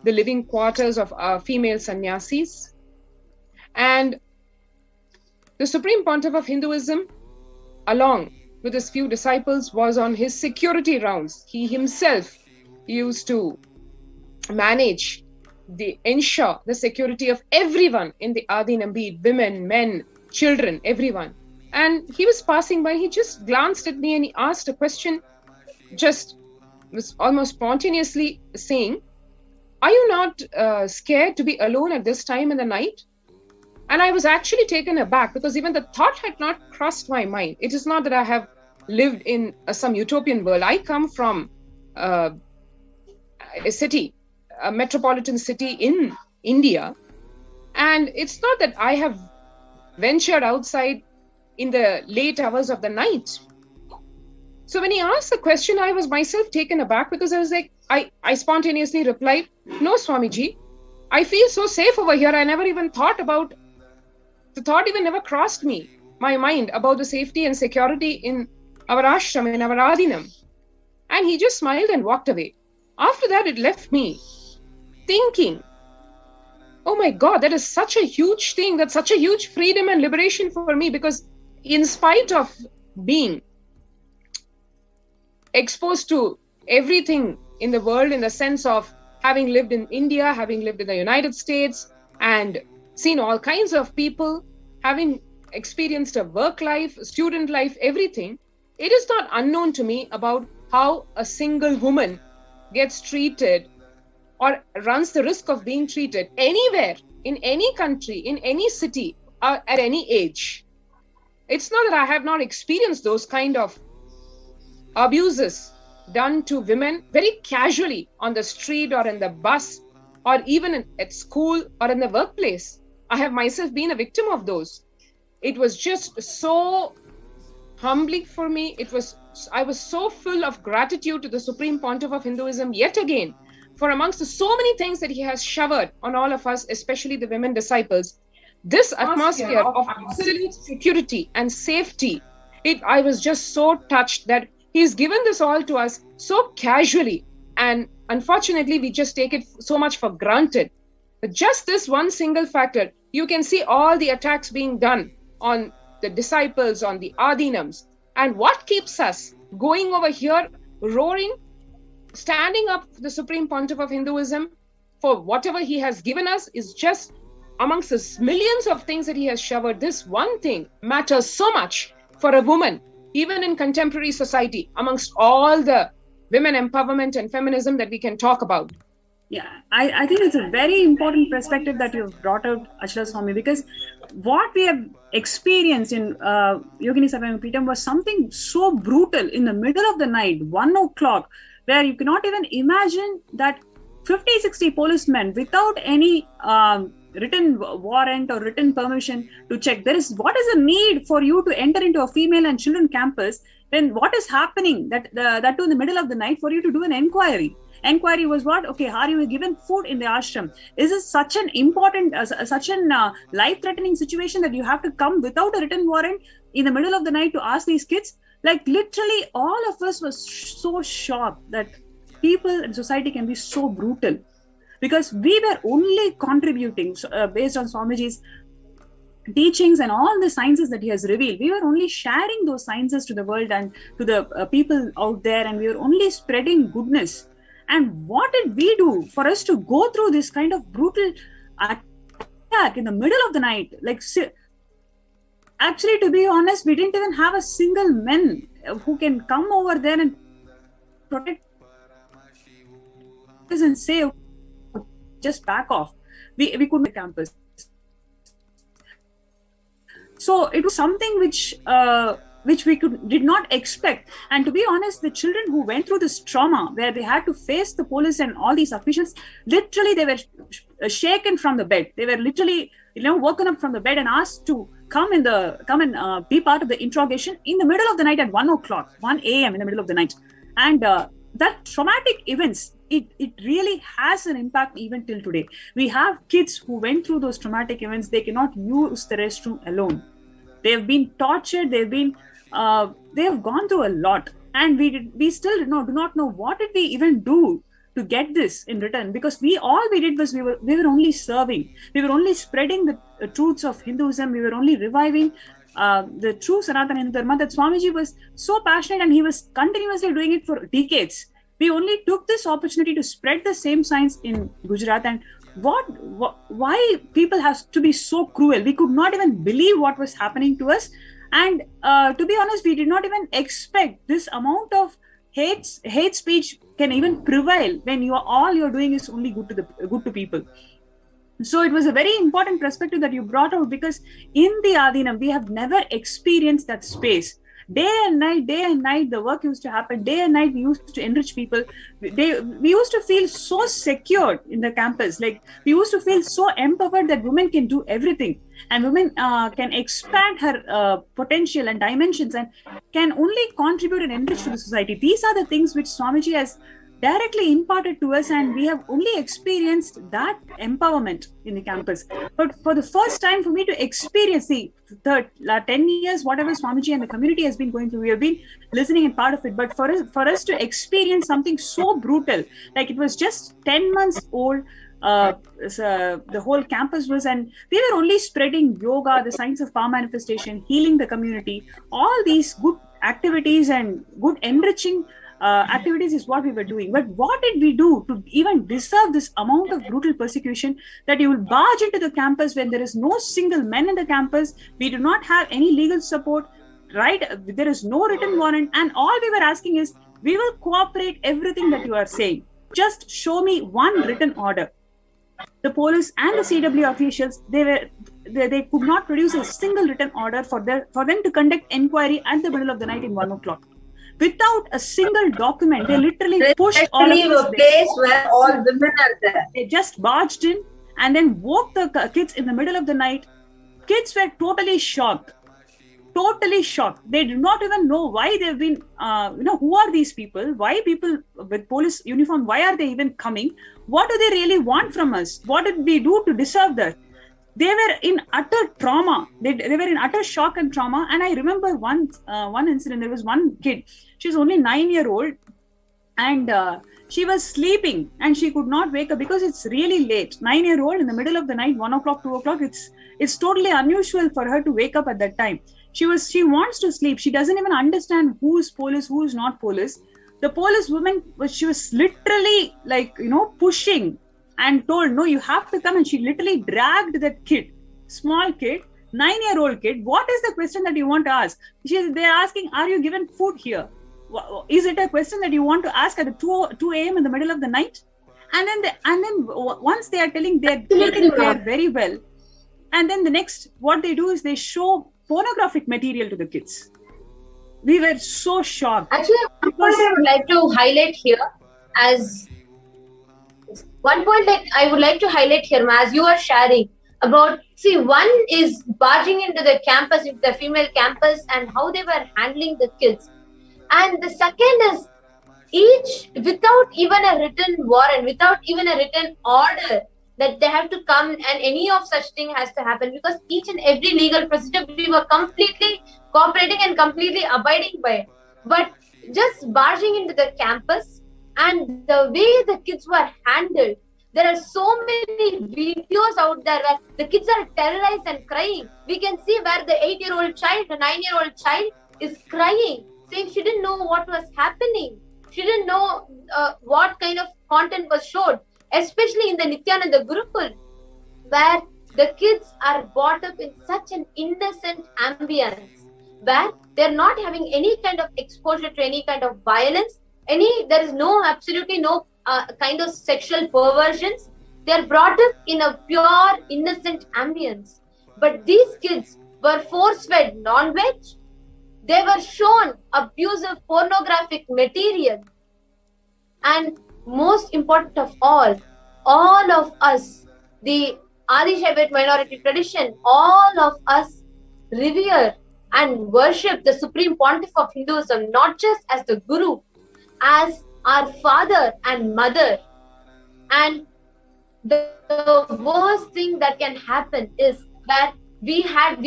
F: the living quarters of female sannyasis. And the Supreme Pontiff of Hinduism, along with his few disciples, was on his security rounds. He himself used to ensure the security of everyone in the Adinam, be it women, men, children, everyone. And he was passing by, he just glanced at me and he asked a question, just was almost spontaneously saying, "Are you not scared to be alone at this time in the night?" And I was actually taken aback because even the thought had not crossed my mind. It is not that I have lived in some utopian world. I come from a city, a metropolitan city in India. And it's not that I have ventured outside in the late hours of the night. So when he asked the question, I was myself taken aback because I was like, I spontaneously replied, "No, Swamiji, I feel so safe over here. I never even thought about, the thought even never crossed my mind about the safety and security in our ashram, in our adinam." And he just smiled and walked away. After that, it left me thinking, oh my God, that is such a huge thing. That's such a huge freedom and liberation for me, because in spite of being exposed to everything in the world, in the sense of having lived in India, having lived in the United States, and seen all kinds of people, having experienced a work life, student life, everything, it is not unknown to me about how a single woman gets treated or runs the risk of being treated anywhere, in any country, in any city, at any age. It's not that I have not experienced those kind of abuses done to women very casually on the street or in the bus or even at school or in the workplace. I have myself been a victim of those. It was just so humbling for me. I was so full of gratitude to the Supreme Pontiff of Hinduism yet again, for amongst the so many things that he has showered on all of us, especially the women disciples, this atmosphere of absolute security and safety, I was just so touched that he's given this all to us so casually, and unfortunately we just take it so much for granted. But just this one single factor, you can see all the attacks being done on the disciples, on the adinams, and what keeps us going over here, roaring, standing up for the Supreme Pontiff of Hinduism for whatever he has given us, is just amongst the millions of things that he has showered. This one thing matters so much for a woman, even in contemporary society, amongst all the women empowerment and feminism that we can talk about.
E: Yeah, I think it's a very important perspective that you've brought out, Achla Swami, because what we have experienced in Yogini Sarvajnapeetam was something so brutal in the middle of the night, 1 o'clock, where you cannot even imagine that 50-60 policemen without any written warrant or written permission to check. What is the need for you to enter into a female and children campus when what is happening that too in the middle of the night, for you to do an inquiry? Enquiry was what? Okay, are you given food in the ashram? Is this such an important, life-threatening situation that you have to come without a written warrant in the middle of the night to ask these kids? Like literally all of us was so shocked that people and society can be so brutal, because we were only contributing based on Swamiji's teachings and all the sciences that he has revealed. We were only sharing those sciences to the world and to the people out there, and we were only spreading goodness. And what did we do for us to go through this kind of brutal attack in the middle of the night? Like, actually, to be honest, we didn't even have a single man who can come over there and protect us and say, just back off. We couldn't be campus. So it was something which we did not expect. And to be honest, the children who went through this trauma, where they had to face the police and all these officials, literally they were shaken from the bed. They were literally, woken up from the bed and asked to come and be part of the interrogation in the middle of the night at 1 a.m. in the middle of the night. And that traumatic events, it really has an impact even till today. We have kids who went through those traumatic events. They cannot use the restroom alone. They have been tortured. They have gone through a lot, and we still do not know what did we even do to get this in return, because we did was we were only serving. We were only spreading the truths of Hinduism. We were only reviving the true Sanatana Hindu Dharma that Swamiji was so passionate, and he was continuously doing it for decades. We only took this opportunity to spread the same science in Gujarat. And why people have to be so cruel? We could not even believe what was happening to us. And to be honest, we did not even expect this amount of hate speech can even prevail when all you're doing is only good to people. So it was a very important perspective that you brought out, because in the Adinam, we have never experienced that space. Day and night, the work used to happen. Day and night, we used to enrich people. We used to feel so secure in the campus. Like, we used to feel so empowered that women can do everything. And women can expand her potential and dimensions and can only contribute and enrich to the society. These are the things which Swamiji has directly imparted to us, and we have only experienced that empowerment in the campus. But for the first time, for me to experience the 10 years, whatever Swamiji and the community has been going through, we have been listening and part of it. But for us to experience something so brutal, like it was just 10 months old, the whole campus was, and we were only spreading yoga, the science of power manifestation, healing the community, all these good activities and good enriching activities is what we were doing. But what did we do to even deserve this amount of brutal persecution, that you will barge into the campus when there is no single men in the campus? We do not have any legal support, right? There is no written warrant, and all we were asking is, we will cooperate everything that you are saying. Just show me one written order. The police and the CW officials, they could not produce a single written order for them to conduct inquiry at the middle of the night in 1 o'clock. Without a single document, they literally pushed all of us.
D: A place where all women are there.
E: They just barged in and then woke the kids in the middle of the night. Kids were totally shocked. Totally shocked. They do not even know why they've been, who are these people? Why people with police uniform, why are they even coming? What do they really want from us? What did we do to deserve that? They were in utter trauma. They were in utter shock and trauma. And I remember one incident. There was one kid. She was only 9-year-old, and she was sleeping and she could not wake up because it's really late. 9-year-old in the middle of the night, 1 o'clock, 2 o'clock. It's totally unusual for her to wake up at that time. She wants to sleep. She doesn't even understand who is police, who is not police. The police woman, she was literally pushing and told, no, you have to come. And she literally dragged that kid, small kid, 9-year-old kid. What is the question that you want to ask? They're asking, are you given food here? Is it a question that you want to ask at 2 a.m. in the middle of the night? And then once they are telling, they're taking care very well. And then the next, what they do is they show pornographic material to the kids. We were so shocked.
D: Actually, one point I would like to highlight here, as you are sharing about, one is barging into the campus, into the female campus, and how they were handling the kids. And the second is, each, without even a written warrant, without even a written order, that they have to come and any of such thing has to happen, because each and every legal procedure we were completely cooperating and completely abiding by it. But just barging into the campus and the way the kids were handled, there are so many videos out there where the kids are terrorized and crying. We can see where the 8-year-old child, the 9-year-old child is crying, saying she didn't know what was happening. She didn't know what kind of content was showed. Especially in the Nithyananda Gurukul, where the kids are brought up in such an innocent ambience, where they're not having any kind of exposure to any kind of violence, there is absolutely no kind of sexual perversions. They're brought up in a pure, innocent ambience. But these kids were force-fed non-veg. They were shown abusive pornographic material. And most important of all of us, the Adi Shaivite minority tradition, all of us revere and worship the Supreme Pontiff of Hinduism, not just as the Guru, as our father and mother. And the worst thing that can happen is that we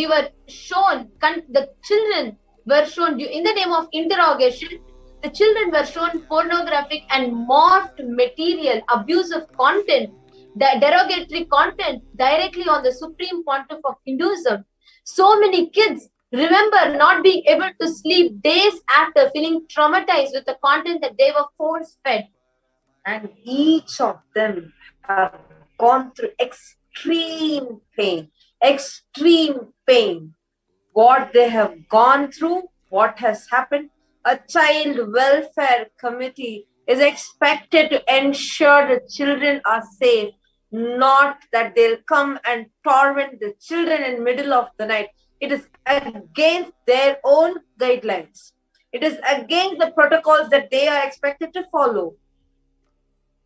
D: were shown, the children were shown in the name of interrogation, the children were shown pornographic and morphed material, abusive content, the derogatory content directly on the supreme pontiff of Hinduism. So many kids remember not being able to sleep days after, feeling traumatized with the content that they were force fed.
G: And each of them have gone through extreme pain. What they have gone through, what has happened. A child welfare committee is expected to ensure the children are safe, not that they'll come and torment the children in the middle of the night. It is against their own guidelines. It is against the protocols that they are expected to follow.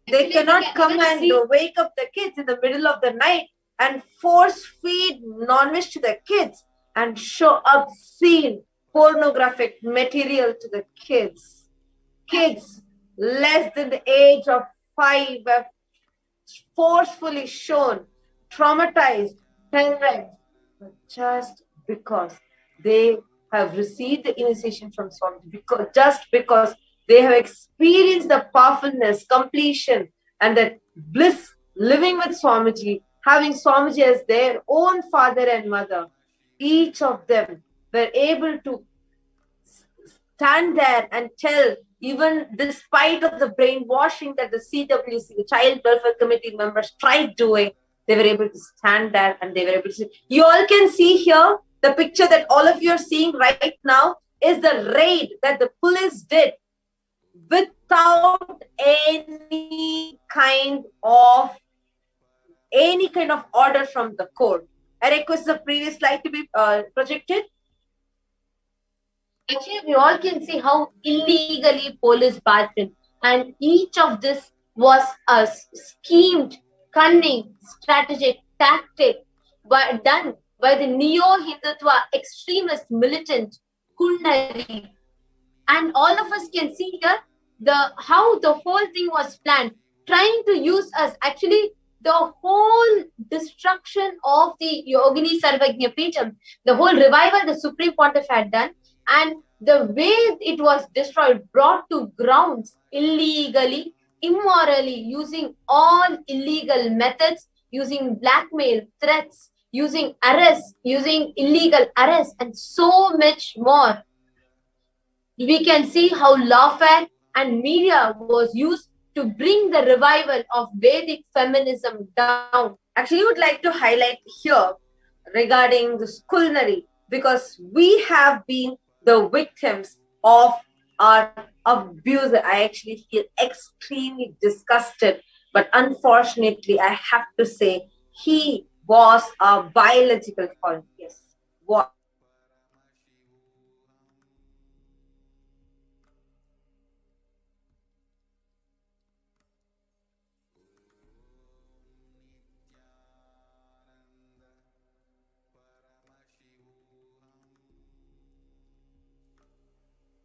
G: They cannot come and wake up the kids in the middle of the night and force feed non-veg to the kids and show obscene pornographic material to the kids. Kids less than the age of 5 were forcefully shown, traumatized, terrorized, but just because they have received the initiation from Swami, just because they have experienced the powerfulness, completion, and that bliss living with Swamiji, having Swamiji as their own father and mother. Each of them were able to stand there and tell, even despite of the brainwashing that the CWC, the Child Welfare Committee members tried doing, they were able to stand there and they were able to see. You all can see here, the picture that all of you are seeing right now is the raid that the police did without any kind of order from the court. I request the previous slide to be projected.
D: Actually, we all can see how illegally police barged in, and each of this was a schemed, cunning, strategic tactic done by the neo-Hindutva extremist militant Kundari. And all of us can see here how the whole thing was planned, trying to use us. Actually, the whole destruction of the Yogini Sarvajnapeetam, the whole revival the Supreme Pontiff had done, and the way it was destroyed, brought to grounds illegally, immorally, using all illegal methods, using blackmail, threats, using arrests, using illegal arrests, and so much more. We can see how lawfare and media was used to bring the revival of Vedic feminism down.
G: Actually, I would like to highlight here regarding this culinary, because we have been the victims of our abuser. I actually feel extremely disgusted, but unfortunately, I have to say he was a biological father. Yes, what?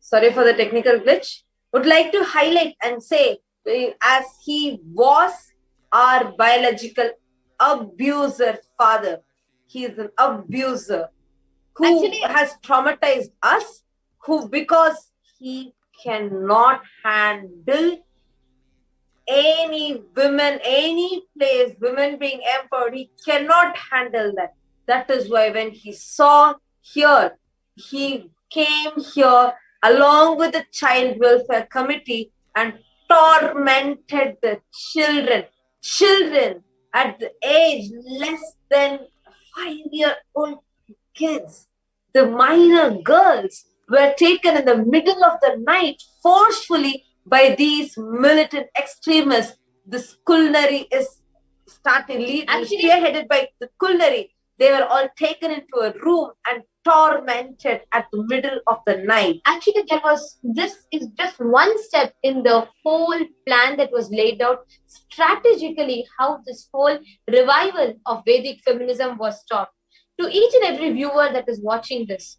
G: Sorry for the technical glitch. Would like to highlight and say, as he was our biological abuser father, he is an abuser who has traumatized us, who, because he cannot handle any women, any place, women being empowered, he cannot handle that. That is why when he saw here, he came here along with the Child Welfare Committee and tormented the children. Children at the age less than 5-year-old kids. The minor girls were taken in the middle of the night forcefully by these militant extremists. This culinary is spearheaded by the culinary. They were all taken into a room and tormented at the middle of the night.
D: Actually, this is just one step in the whole plan that was laid out strategically, how this whole revival of Vedic feminism was stopped. To each and every viewer that is watching this,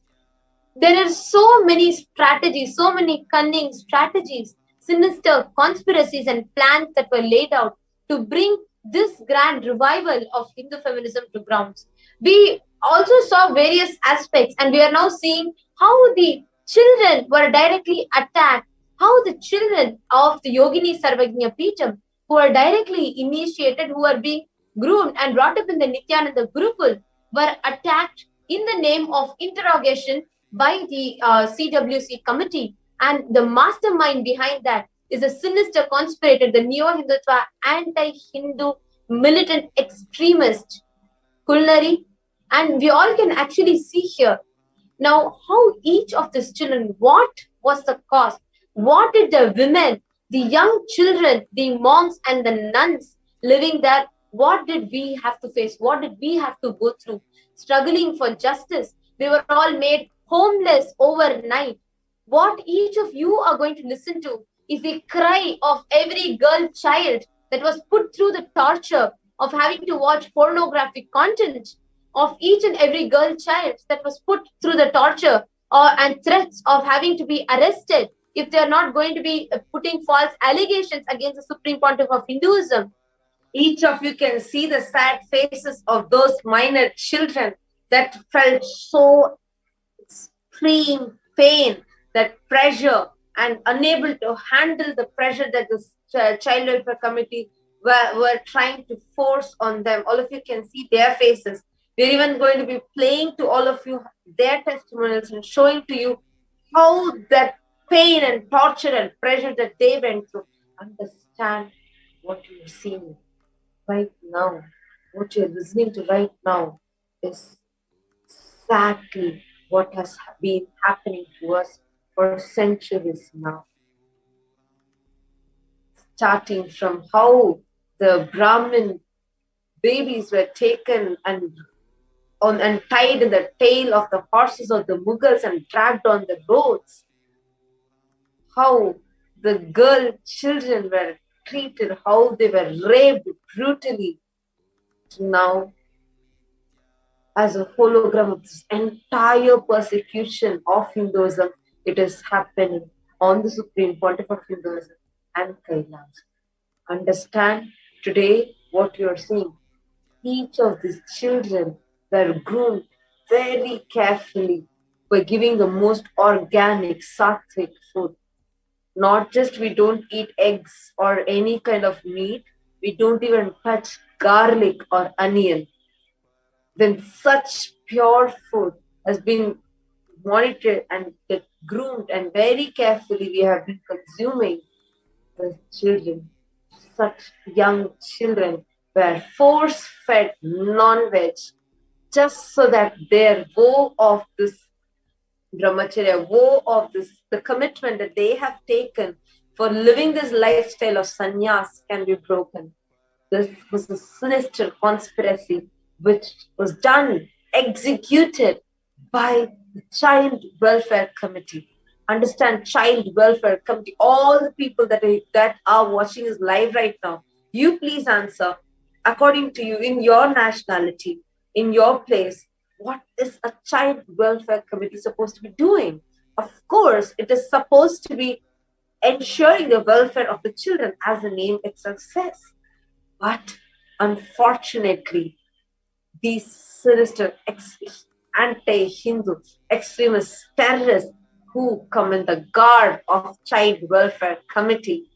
D: there are so many strategies, so many cunning strategies sinister conspiracies and plans that were laid out to bring this grand revival of Hindu feminism to grounds. We also saw various aspects, and we are now seeing how the children were directly attacked, how the children of the Yogini Sarvajnapeetam, who are directly initiated, who are being groomed and brought up in the Nithyananda Gurukul, were attacked in the name of interrogation by the CWC committee. And the mastermind behind that is a sinister conspirator, the neo-Hindutva, anti-Hindu militant extremist, Kulnari. And we all can actually see here now how each of these children, what was the cause? What did the women, the young children, the monks and the nuns living there, what did we have to face? What did we have to go through? Struggling for justice. They were all made homeless overnight. What each of you are going to listen to is the cry of every girl child that was put through the torture of having to watch pornographic content, of each and every girl child that was put through the torture and threats of having to be arrested if they are not going to be putting false allegations against the Supreme Pontiff of Hinduism.
G: Each of you can see the sad faces of those minor children that felt so extreme pain, that pressure, and unable to handle the pressure that the Child Welfare Committee were trying to force on them. All of you can see their faces. We're even going to be playing to all of you their testimonials and showing to you how that pain and torture and pressure that they went through. Understand what you're seeing right now, what you're listening to right now is exactly what has been happening to us for centuries now. Starting from how the Brahmin babies were taken and tied in the tail of the horses of the Mughals and dragged on the roads. How the girl children were treated, how they were raped brutally. Now, as a hologram of this entire persecution of Hinduism, it is happening on the Supreme Pontiff of Hinduism and Kailasa. Understand today what you are seeing. Each of these children were groomed very carefully by giving the most organic, sattvic food. Not just we don't eat eggs or any kind of meat, we don't even touch garlic or onion. When such pure food has been monitored and groomed and very carefully we have been consuming, the children, such young children were force-fed non-veg just so that their woe of this brahmacharya, woe of this, the commitment that they have taken for living this lifestyle of sannyas can be broken. This was a sinister conspiracy which was done, executed by the Child Welfare Committee. Understand, Child Welfare Committee, all the people that are watching this live right now, you please answer, according to you, in your nationality, in your place, what is a Child Welfare Committee supposed to be doing? Of course, it is supposed to be ensuring the welfare of the children, as the name itself says. But unfortunately, these sinister anti-Hindu extremist terrorists who come in the guard of Child Welfare Committee,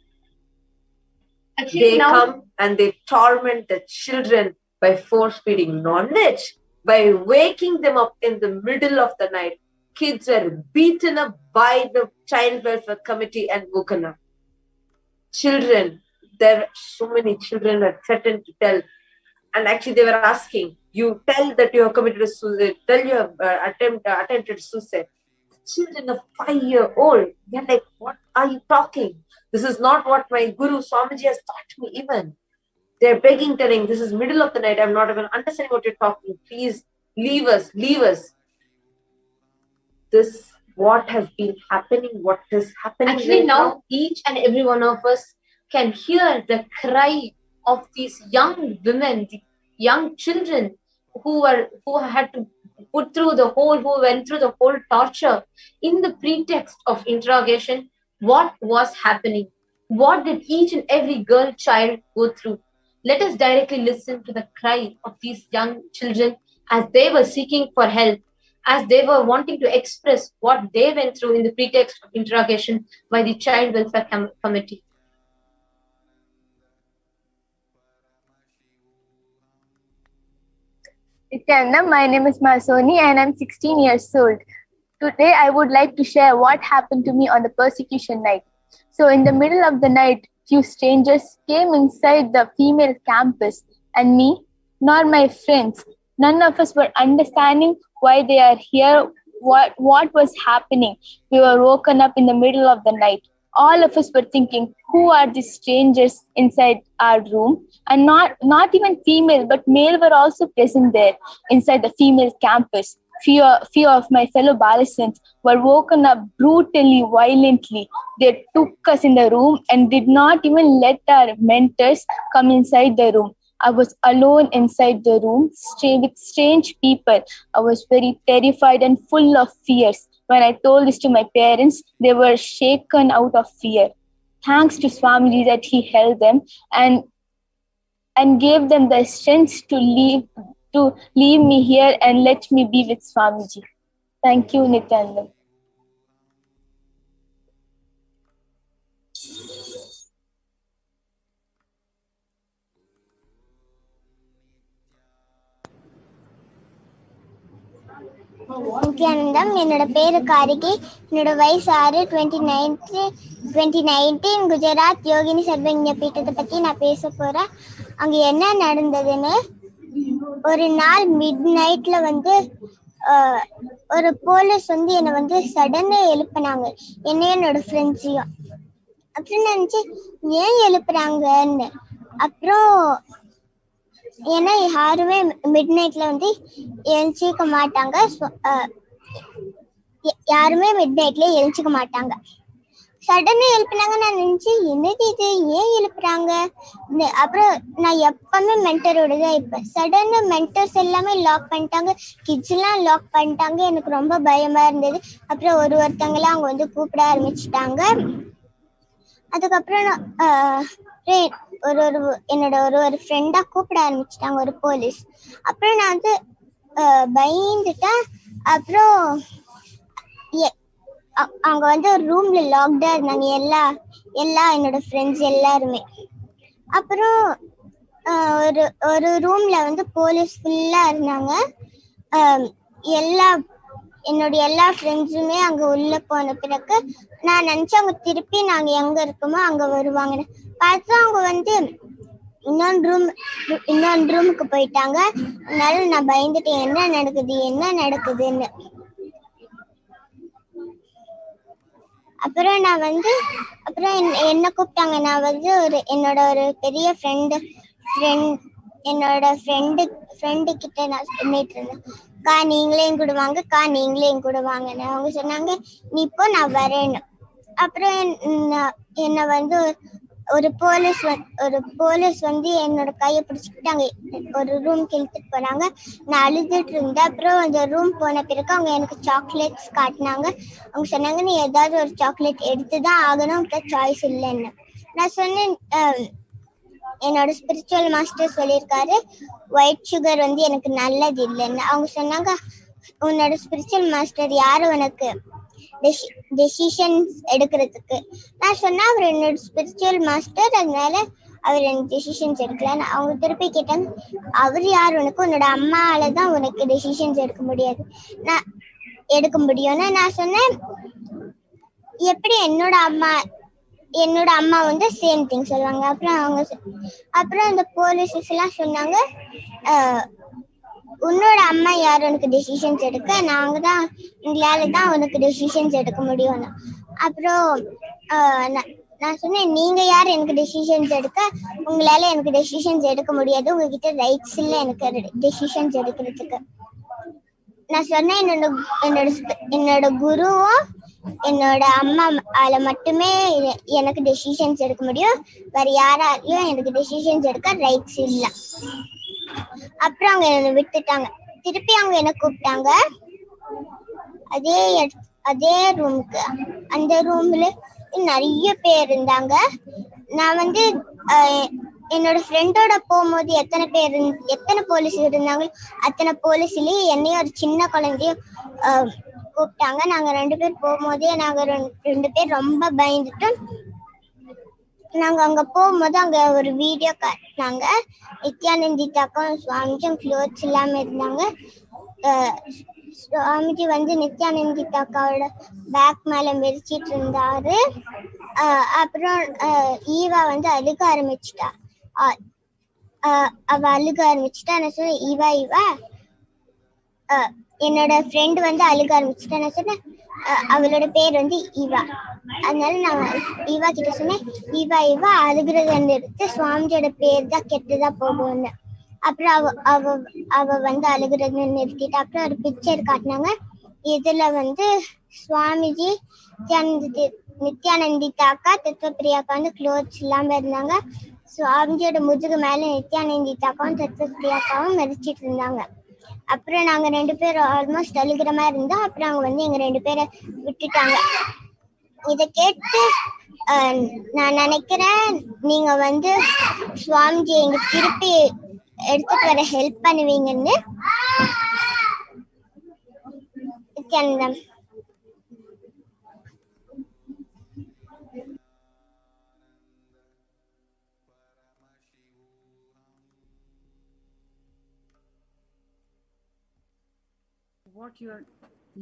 G: they come and they torment the children by force-feeding non-veg, by waking them up in the middle of the night. Kids were beaten up by the Child Welfare Committee and woken up. Children, there were so many children were threatened to tell, and actually they were asking, you tell that you have committed suicide, tell you have attempted suicide. Children of 5-year-old, they're like, what are you talking? This is not what my Guru Swamiji has taught me even. They're begging, telling, this is middle of the night, I'm not even understanding what you're talking. Please leave us, leave us. This, what has been happening, what is happening.
D: Actually, now each and every one of us can hear the cry of these young women, the young children who had to went through the whole torture in the pretext of interrogation. What was happening? What did each and every girl child go through? Let us directly listen to the cry of these young children as they were seeking for help, as they were wanting to express what they went through in the pretext of interrogation by the Child Welfare Committee.
H: Nithyananda, my name is Masoni and I'm 16 years old. Today I would like to share what happened to me on the persecution night. So in the middle of the night, few strangers came inside the female campus and me, nor my friends, none of us were understanding why they are here, what was happening. We were woken up in the middle of the night. All of us were thinking, who are these strangers inside our room? And not even female, but male were also present there inside the female campus. Few of my fellow Balasans were woken up brutally, violently. They took us in the room and did not even let our mentors come inside the room. I was alone inside the room with strange people. I was very terrified and full of fears. When I told this to my parents, they were shaken out of fear. Thanks to Swamiji that he held them and gave them the strength to leave me here and let me be with Swamiji. Thank you, Nithyananda.
I: Nithyanandam. என்னோட பேரு காரிகை. என்னோட வயசு 6. 2019 குஜராத் யோகினி சர்வஜ்ஞ பீட்டத்தை பத்தி நான் பேச போறேன். அங்க என்ன நடந்ததுன்னு, ஒரு நாள் மிட் நைட்ல ஒரு போலீஸ் என்னை சடனா எழுப்பினாங்க, என்னையும் என்னோட ஃப்ரெண்ட்ஸையும். அப்புறம் நினைச்சு ஏன் எழுப்புறாங்கன்னு. அப்புறம் ஏன்னா யாருமே மிட் நைட்ல எழுச்சிக்க மாட்டாங்க, யாருமே மிட் நைட்ல எழுச்சிக்க மாட்டாங்க. சடனா எழுப்பினாங்க. நான் நினைச்சு என்னது இது, ஏன் எழுப்புறாங்க. அப்புறம் நான் எப்பவுமே மென்டரோட தான் இருப்பேன். சடனா மென்டர்ஸ் எல்லாமே லாக் பண்ணிட்டாங்க, கிட்ஸ் எல்லாம் லாக் பண்ணிட்டாங்க. எனக்கு ரொம்ப பயமா இருந்தது. அப்புறம் ஒருத்தங்களாம் அவங்க கூப்பிட ஆரம்பிச்சுட்டாங்க. அதுக்கப்புறம் என்னோட ஒரு ஃப்ரெண்டா கூப்பிட ஆரம்பிச்சுட்டாங்க, ஒரு போலீஸ். அப்புறம் நான் பயந்துட்டேன். அப்புறம் அவங்க ஒரு ரூம்ல லாக்டா இருந்தாங்க, எல்லா என்னோட ஃப்ரெண்ட்ஸ் எல்லாருமே. அப்புறம் ஒரு ரூம்ல போலீஸ் ஃபுல்லா இருந்தாங்க. என்னோட எல்லா ஃப்ரெண்ட்ஸுமே அங்க உள்ள போன பிறகு நான் நினைச்சேன் அவங்க திருப்பி நாங்க எங்க இருக்கோமோ அங்க வருவாங்கன்னு. பார்த்தா அவங்க இன்னொன்று ரூமுக்கு போயிட்டாங்க. அதனால நான் பயந்துட்டேன், என்ன நடக்குதுன்னு. அப்புறம் நான் என்ன கூப்பிட்டாங்க. நான் என்னோட ஒரு பெரிய என்னோட ஃப்ரெண்டு கிட்ட நான் சொல்லிட்டு இருந்தேன், நீங்களேயும் கூட வாங்கன்னு. அவங்க சொன்னாங்க, நீ இப்போ நான் வரேன்னு. அப்புறம் என்ன ஒரு போலீஸ் என்னோட கையை பிடிச்சிக்கிட்டாங்க, ஒரு ரூம்க்கு இழுத்துட்டு போனாங்க. நான் அழுதுட்டு இருந்தேன். அப்புறம் அந்த ரூம் போன பிறகு அவங்க எனக்கு சாக்லேட்ஸ் காட்டினாங்க. அவங்க சொன்னாங்க, நீ ஏதாவது ஒரு சாக்லேட் எடுத்துதான் ஆகணும், சாய்ஸ் இல்லைன்னு. நான் சொன்னேன், என்னோட ஸ்பிரிச்சுவல் மாஸ்டர் சொல்லியிருக்காரு ஒயிட் சுகர் எனக்கு நல்லது இல்லைன்னு. அவங்க சொன்னாங்க, உன்னோட ஸ்பிரிச்சுவல் மாஸ்டர் யாரு உனக்கு டெசிஷன்ஸ் எடுக்கிறதுக்கு? நான் சொன்னா, அவர் என்னோட ஸ்பிரிச்சுவல் மாஸ்டர், அதனால அவர் எனக்கு டெசிஷன்ஸ் எடுக்கல. அவங்க திருப்பி கேட்டாங்க, அவர் யார் உனக்கு? உன்னோட அம்மாவாலதான் உனக்கு டெசிஷன்ஸ் எடுக்க முடியும்னு. நான் சொன்னேன், எப்படி என்னோட அம்மா சேம் திங் சொல்லுவாங்க. அப்புறம் அந்த போலீஸஸ் எல்லாம் சொன்னாங்க, உன்னோட அம்மா யார் உனக்கு டெசிஷன்ஸ் எடுக்க? எங்களால தான் உனக்கு டெசிஷன்ஸ் எடுக்க முடியும். அப்புறம் நான் சொன்னேன், நீங்க யார் எனக்கு டெசிஷன்ஸ் எடுக்க? உங்களால எனக்கு டெசிஷன்ஸ் எடுக்க முடியாது, உங்ககிட்ட ரைட்ஸ் இல்லை எனக்கு டெசிஷன்ஸ் எடுக்கிறதுக்கு. நான் சொன்னேன், என்னோட குருவும் என்னோட அம்மாவால மட்டுமே எனக்கு டெசிஷன்ஸ் எடுக்க முடியும், வேற யாராலையும் எனக்கு டெசிஷன்ஸ் எடுக்க ரைட்ஸ் இல்லை. அப்புறம் அவங்க என்னை விட்டுட்டாங்க. திருப்பி அவங்க என்ன கூப்பிட்டாங்க அதே ரூமுக்கு. அந்த ரூம்ல நிறைய பேர் இருந்தாங்க. நான் வந்து என்னோட ஃப்ரெண்டோட போகும்போது எத்தனை போலீஸ் இருந்தாங்க, அத்தனை போலீஸ்லயும் என்னையும் ஒரு சின்ன குழந்தையும் கூப்பிட்டாங்க. நாங்க 2 பேர் போகும்போதே நாங்க 2 பேர் ரொம்ப பயந்துட்டோம். நாங்க அங்க போகும்போது அங்க ஒரு வீடியோ காட்டினாங்க. நித்யானந்திதாக்கும் சுவாமிஜியும் க்ளோத்ஸ் இல்லாம இருந்தாங்க. சுவாமிஜி வந்து நித்யானந்திதாக்காவோட பேக் மேல மெரிச்சிட்டு இருந்தாரு. அப்புறம் ஈவா வந்து அழுக ஆரம்பிச்சுட்டா. அவ அழுக ஆரம்பிச்சுட்டா. நான் சொன்னேன், ஈவா என்னோட ஃப்ரெண்ட் வந்து அழுக ஆரம்பிச்சுட்டா. நான் சொன்னேன், அவளோட பேர் வந்து ஈவா. அதனால நான் ஈவா கிட்ட சொன்னேன், ஈவா அழுகிறத நிறுத்து, சுவாமிஜியோட பேர் தான் கெட்டுதா போகும்னு. அப்புறம் அவ வந்து அழுகிறத நிறுத்திட்டு அப்புறம் ஒரு பிக்சர் காட்டினாங்க. இதுல வந்து சுவாமிஜி நித்யானந்திதாக்கா தத்துவப்பிரியாக்கா வந்து க்ளோத்ஸ் இல்லாம இருந்தாங்க. சுவாமிஜியோட முதுகு மேல நித்யானந்திதாக்காவும் தத்துவப்பிரியாக்காவும் மெரிச்சிட்டு இருந்தாங்க. அப்புறம் நாங்க 2 பேரும் ஆல்மோஸ்ட் அழுகிற மாதிரி இருந்தோம். அப்புறம் அவங்க வந்து எங்க 2 பேரை விட்டுட்டாங்க. இத கேட்டு நான் நினைக்கிறேன், நீங்க வந்து சுவாமிஜி எங்க திருப்பி எடுத்துட்டு வர ஹெல்ப் பண்ணுவீங்கன்னு. Nithyanandam.
E: What you are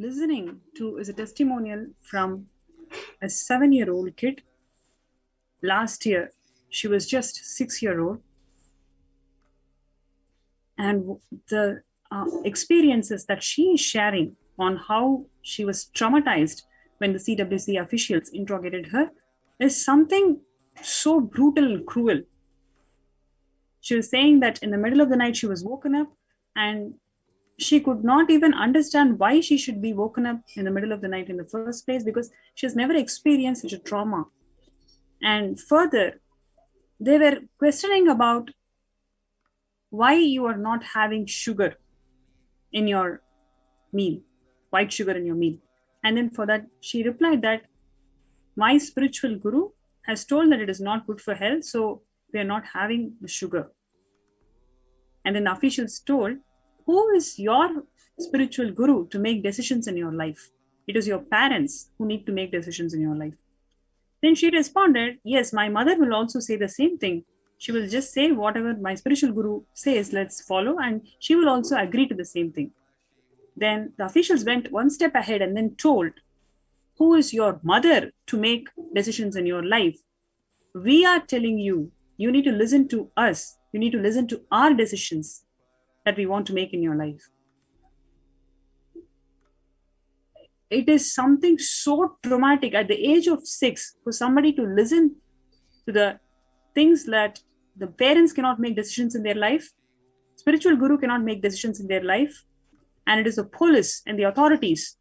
E: listening to is a testimonial from a 7-year-old kid. Last year, she was just 6-year-old. And the experiences that she is sharing on how she was traumatized when the CWC officials interrogated her is something so brutal and cruel. She was saying that in the middle of the night, she was woken up and she could not even understand why she should be woken up in the middle of the night in the first place, because she has never experienced such a trauma. And further, they were questioning about why you are not having sugar in your meal, white sugar in your meal. And then for that, she replied that my spiritual guru has told that it is not good for health, so we are not having the sugar. And then officials told, who is your spiritual guru to make decisions in your life? It is your parents who need to make decisions in your life. Then she responded, yes, my mother will also say the same thing. She will just say whatever my spiritual guru says, let's follow. And she will also agree to the same thing. Then the officials went one step ahead and then told, who is your mother to make decisions in your life? We are telling you, you need to listen to us. You need to listen to our decisions that we want to make in your life. It is something so traumatic at the age of 6 for somebody to listen to the things that the parents cannot make decisions in their life, spiritual guru cannot make decisions in their life, and it is the police and the authorities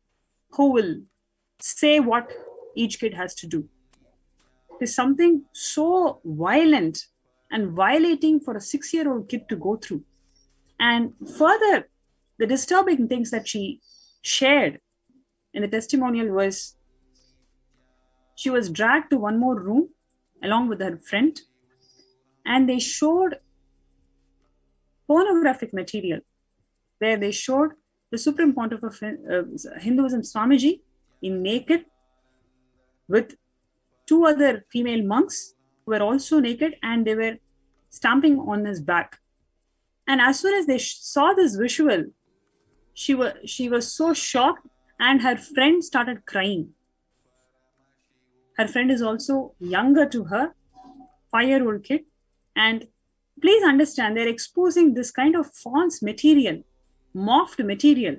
E: who will say what each kid has to do. It is something so violent and violating for a 6-year-old kid to go through. And further, the disturbing things that she shared in the testimonial was she was dragged to one more room along with her friend, and they showed pornographic material where they showed the Supreme Pontiff of Hinduism, Swamiji, in naked with 2 other female monks who were also naked, and they were stamping on his back. And as soon as they saw this visual, she was so shocked, and her friend started crying. Her friend is also younger to her, 5-year-old kid. And please understand, they're exposing this kind of false material, morphed material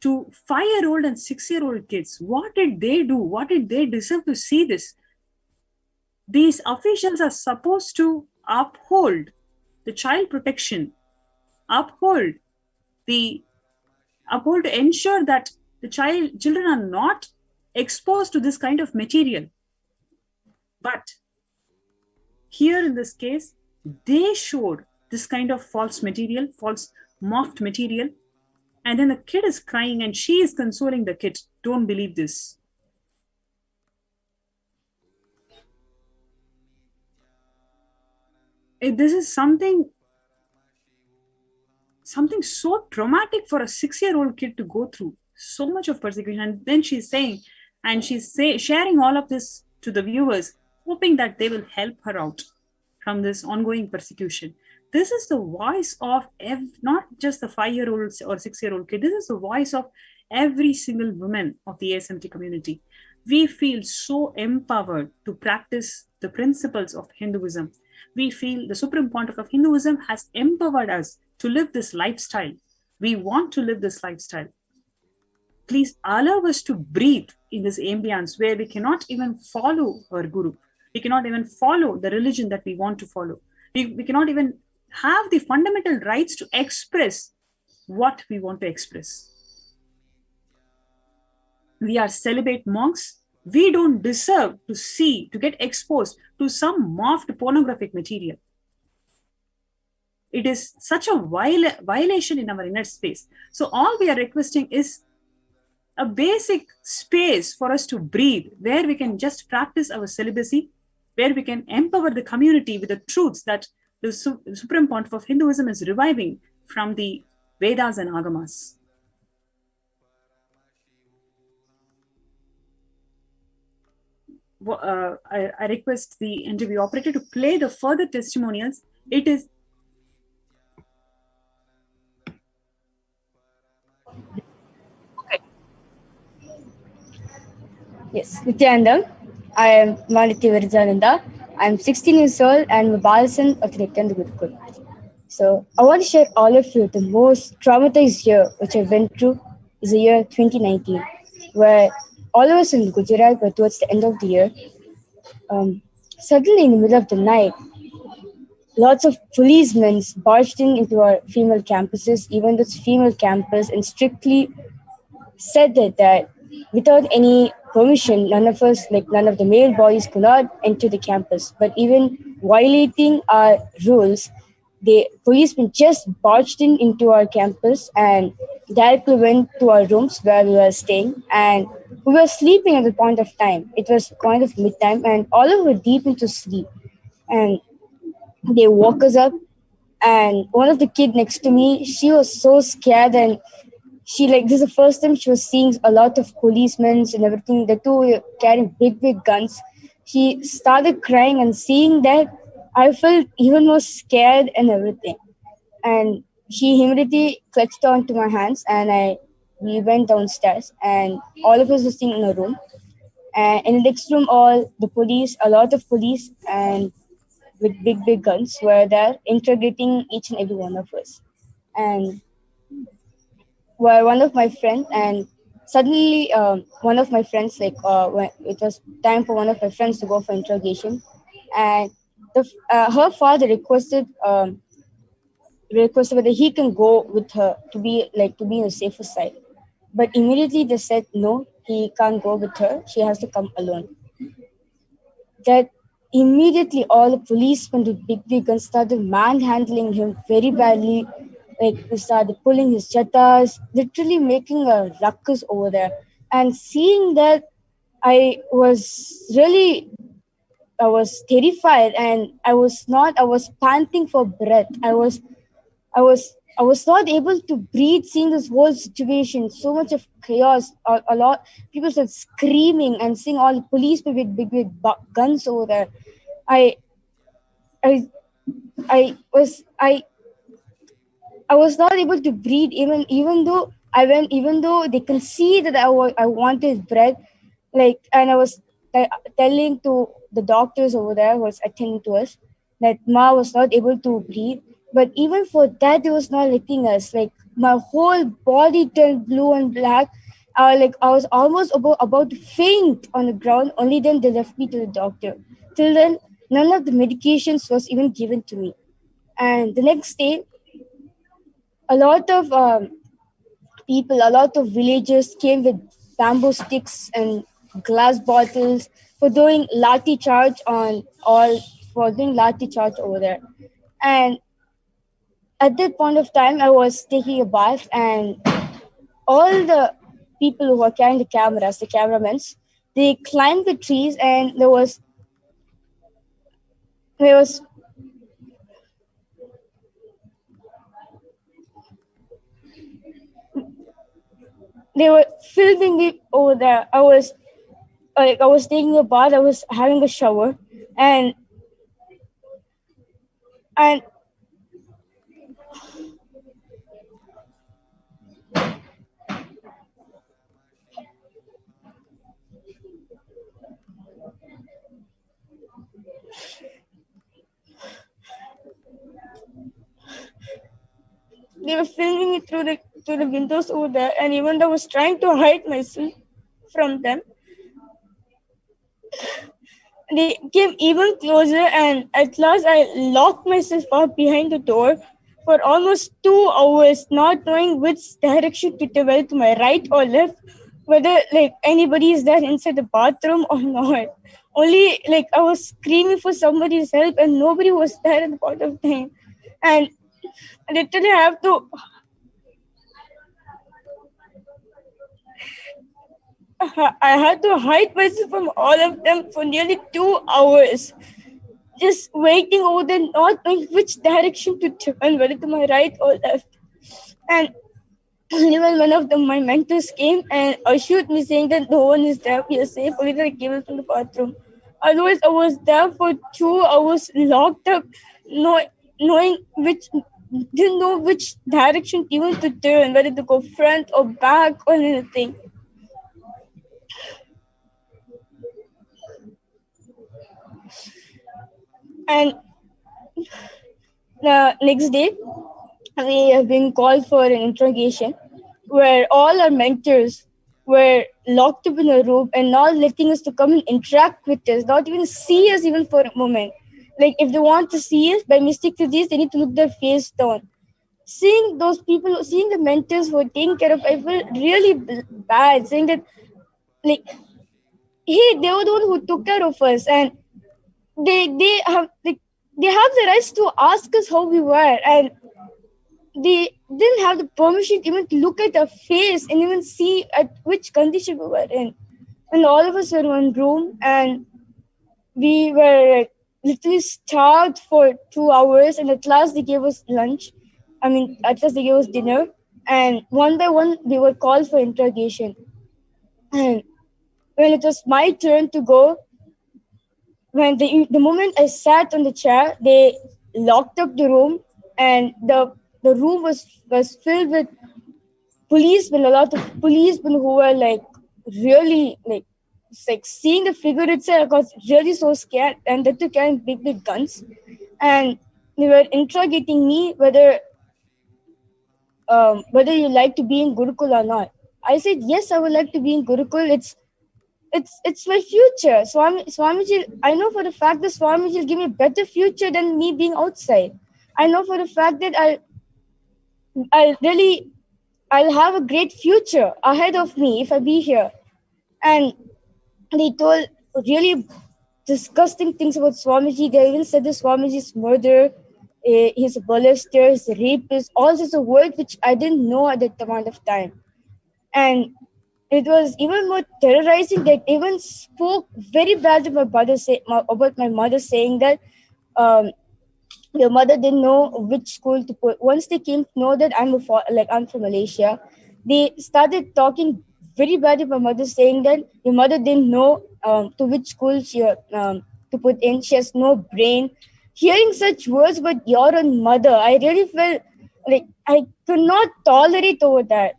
E: to 5-year-old and 6-year-old kids. What did they do? What did they deserve to see this? These officials are supposed to uphold the child protection, uphold to ensure that the children are not exposed to this kind of material. But here in this case, they showed this kind of false material, false mocked material, and then the kid is crying and she is consoling the kid. Don't believe this. this is something so traumatic for a 6-year-old kid to go through. So much of persecution. And then she's saying, and sharing all of this to the viewers, hoping that they will help her out from this ongoing persecution. This is the voice of not just the 5-year-old or 6-year-old kid. This is the voice of every single woman of the ASMT community. We feel so empowered to practice the principles of Hinduism. We feel the Supreme Pontiff of Hinduism has empowered us to live this lifestyle. We want to live this lifestyle. Please allow us to breathe in this ambience where we cannot even follow our guru. We cannot even follow the religion that we want to follow. We cannot even have the fundamental rights to express what we want to express. We are celibate monks. We don't deserve to get exposed to some morphed pornographic material. It is such a violation in our inner space. So all we are requesting is a basic space for us to breathe, where we can just practice our celibacy, where we can empower the community with the truths that the Supreme Pontiff of Hinduism is reviving from the Vedas and Agamas. I request the interview operator to play the further testimonials. It is
J: Yes, Nithyananda. I am Maniti Virjananda. I am 16 years old and I'm a Balasan of the Nithyananda Gurukul. So I want to share all of you the most traumatized year which I went through is the year 2019, where all of us in Gujarat were towards the end of the year. Suddenly in the middle of the night, lots of policemen barged into our female campuses, even though it's female campus, and strictly said that without any permission, none of the male boys could not enter the campus. But even violating our rules, the policemen just barged into our campus and directly went to our rooms where we were staying. And we were sleeping at the point of time. It was kind of midtime and all of us were deep into sleep. And they woke us up, and one of the kid next to me, she was so scared, and this is the first time she was seeing a lot of policemen and everything. The two were carrying big guns. She started crying, and seeing that, I felt even more scared and everything. And she immediately clutched onto my hands, and we went downstairs, and all of us were sitting in a room. And in the next room, a lot of police and with big guns were there interrogating each and every one of us. And one of my friends, and suddenly one of my friends, when it was time for one of my friends to go for interrogation, and her father requested whether he can go with her to be on the safer side. But immediately they said no, he can't go with her, she has to come alone. That immediately all the policemen with big guns started manhandling him very badly. They started pulling his chattas, literally making a ruckus over there. And seeing that, I was terrified, and I was panting for breath. I was not able to breathe seeing this whole situation, so much of chaos. A lot people started screaming and seeing all the policemen with big guns over there. I was not able to breathe, even though they can see that I wanted breath, and I was telling to the doctors over there who was attending to us that Ma was not able to breathe. But even for that, they was not letting us. My whole body turned blue and black. I was almost about to faint on the ground. Only then they left me to the doctor. Till then, none of the medications was even given to me. And the next day, a lot of people, a lot of villagers came with bamboo sticks and glass bottles for doing lathi charge over there. And at that point of time, I was taking a bath, and all the people who were carrying the cameras, the cameramen, they climbed the trees, and there was they were filming me over there. I was taking a bath, I was having a shower, and they were filming me through the windows over there, and even though I was trying to hide myself from them, they came even closer, and at last I locked myself up behind the door for almost 2 hours, not knowing which direction to travel, to my right or left, whether like anybody is there inside the bathroom or not. Only like I was screaming for somebody's help, and nobody was there at the point of time. And I literally I had to hide myself from all of them for nearly 2 hours, just waiting over there, not knowing which direction to turn, whether to my right or left. And even one of my mentors came and assured me, saying that no one is there, we are safe, only that I came in from the bathroom. Otherwise, I was there for 2 hours, locked up, didn't know which direction even to turn, whether to go front or back or anything. And the next day, we have been called for an interrogation where all our mentors were locked up in a room and not letting us to come and interact with us, not even see us even for a moment. Like if they want to see us, by mistake to this, they need to look their face down. Seeing those people, seeing the mentors who were taking care of, I felt really bad, saying that like, hey, they were the one who took care of us, and they have the rights to ask us how we were, and they didn't have the permission even to look at our face and even see at which condition we were in. And all of us were in one room, and we were literally starved for 2 hours, and at last they gave us lunch. At last they gave us dinner, and one by one we were called for interrogation. And when it was my turn to go, when the moment I sat on the chair, they locked up the room, and the room was filled with policemen, a lot of policemen who were like really like, it's like seeing the figure itself, I got really so scared, and they took carrying big guns, and they were interrogating me whether you like to be in Gurukul or not. I said yes, I would like to be in Gurukul. It's my future. Swamiji, I know for the fact that Swamiji will give me a better future than me being outside. I know for the fact that I'll have a great future ahead of me if I be here. And they told really disgusting things about Swamiji. They even said that Swamiji's murderer, he's a molester, he's a rapist, all sorts of words which I didn't know at that amount of time. And it was even more terrorizing. They even spoke very bad about my mother, saying that your mother didn't know which school to put. Once they came to know that I'm from Malaysia, they started talking very bad about my mother, saying that your mother didn't know to which school to put in. She has no brain. Hearing such words about your own mother, I really felt like I could not tolerate over that.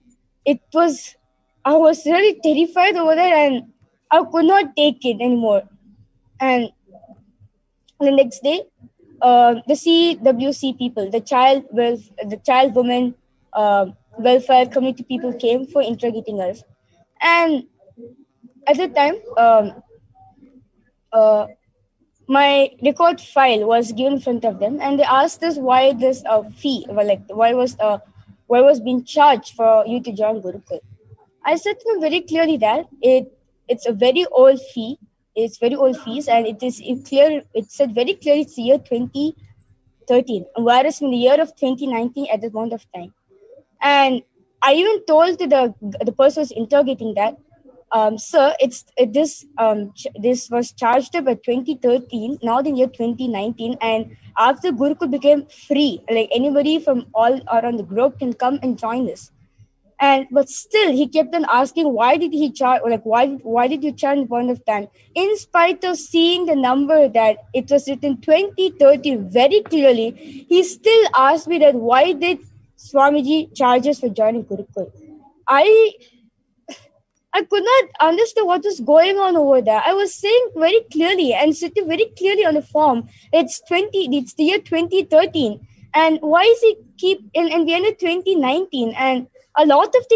J: I was really terrified over there, and I could not take it anymore. And the next day, the CWC people, the child women welfare committee people came for interrogating us. And at the time, my record file was given in front of them, and they asked us why this fee, why was being charged for you to join Gurukul. I said to them very clearly that it's a very old fee. It's very old fees, and it said very clearly it's the year 2013, whereas in the year of 2019 at the point of time. And I even told to the person who was interrogating that, sir, this was charged up at 2013, now the year 2019, and after Gurukul became free, like anybody from all around the globe can come and join this. And but still he kept on asking, why did he chant, or like why did you chant point of time, in spite of seeing the number that it was written 2030 very clearly. He still asked me that why did Swamiji charge us for joining Gurukul. I could not understand what was going on over there. I was saying very clearly and sitting very clearly on the form, it's the year 2013. And why is he keep in the end of 2019? And a lot of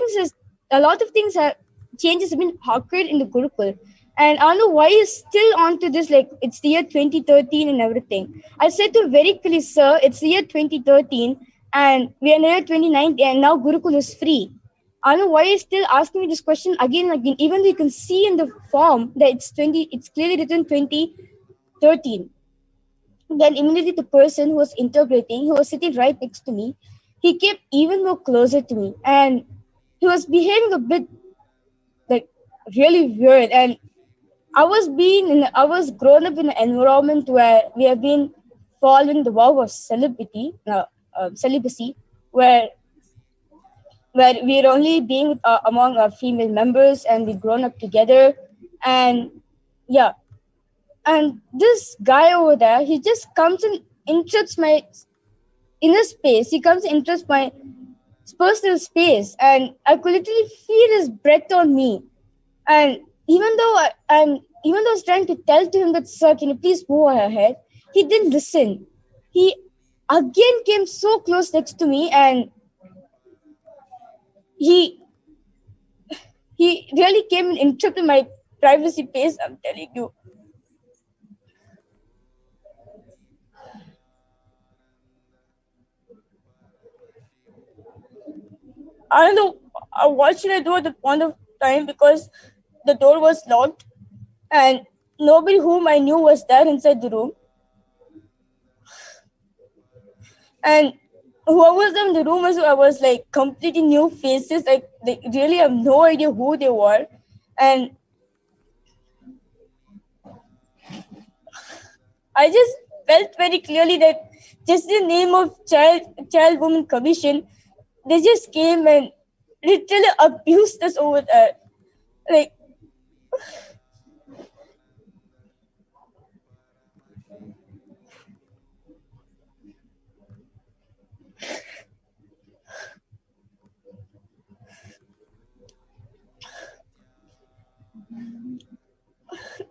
J: things have changes have been occurred in the Gurukul. And I don't know why he's still on to this, like it's the year 2013 and everything. I said to him very clearly, sir, it's the year 2013 and we are in the year 2019 and now Gurukul is free. I don't know why he's still asking me this question again and again, even though you can see in the form that it's clearly written 2013. Then immediately the person who was interpreting, who was sitting right next to me, he came even more closer to me and he was behaving a bit like really weird. And I was grown up in an environment where we have been following the vow of celibacy, where we're only being among our female members and we've grown up together. And yeah, and this guy over there, he just comes and interrupts my inner space. He comes and interrupts my personal space, and I could literally feel his breath on me. And even though I was trying to tell to him that, sir, can you please move ahead, he didn't listen. He again came so close next to me, and he really came and interrupted my privacy space, I'm telling you. I don't know what should I do at the point of time, because the door was locked and nobody whom I knew was there inside the room. And whoever was in the room was like completely new faces. Like they really have no idea who they were. And I just felt very clearly that just the name of Child Women Commission, they just came and literally abused us over there. Like,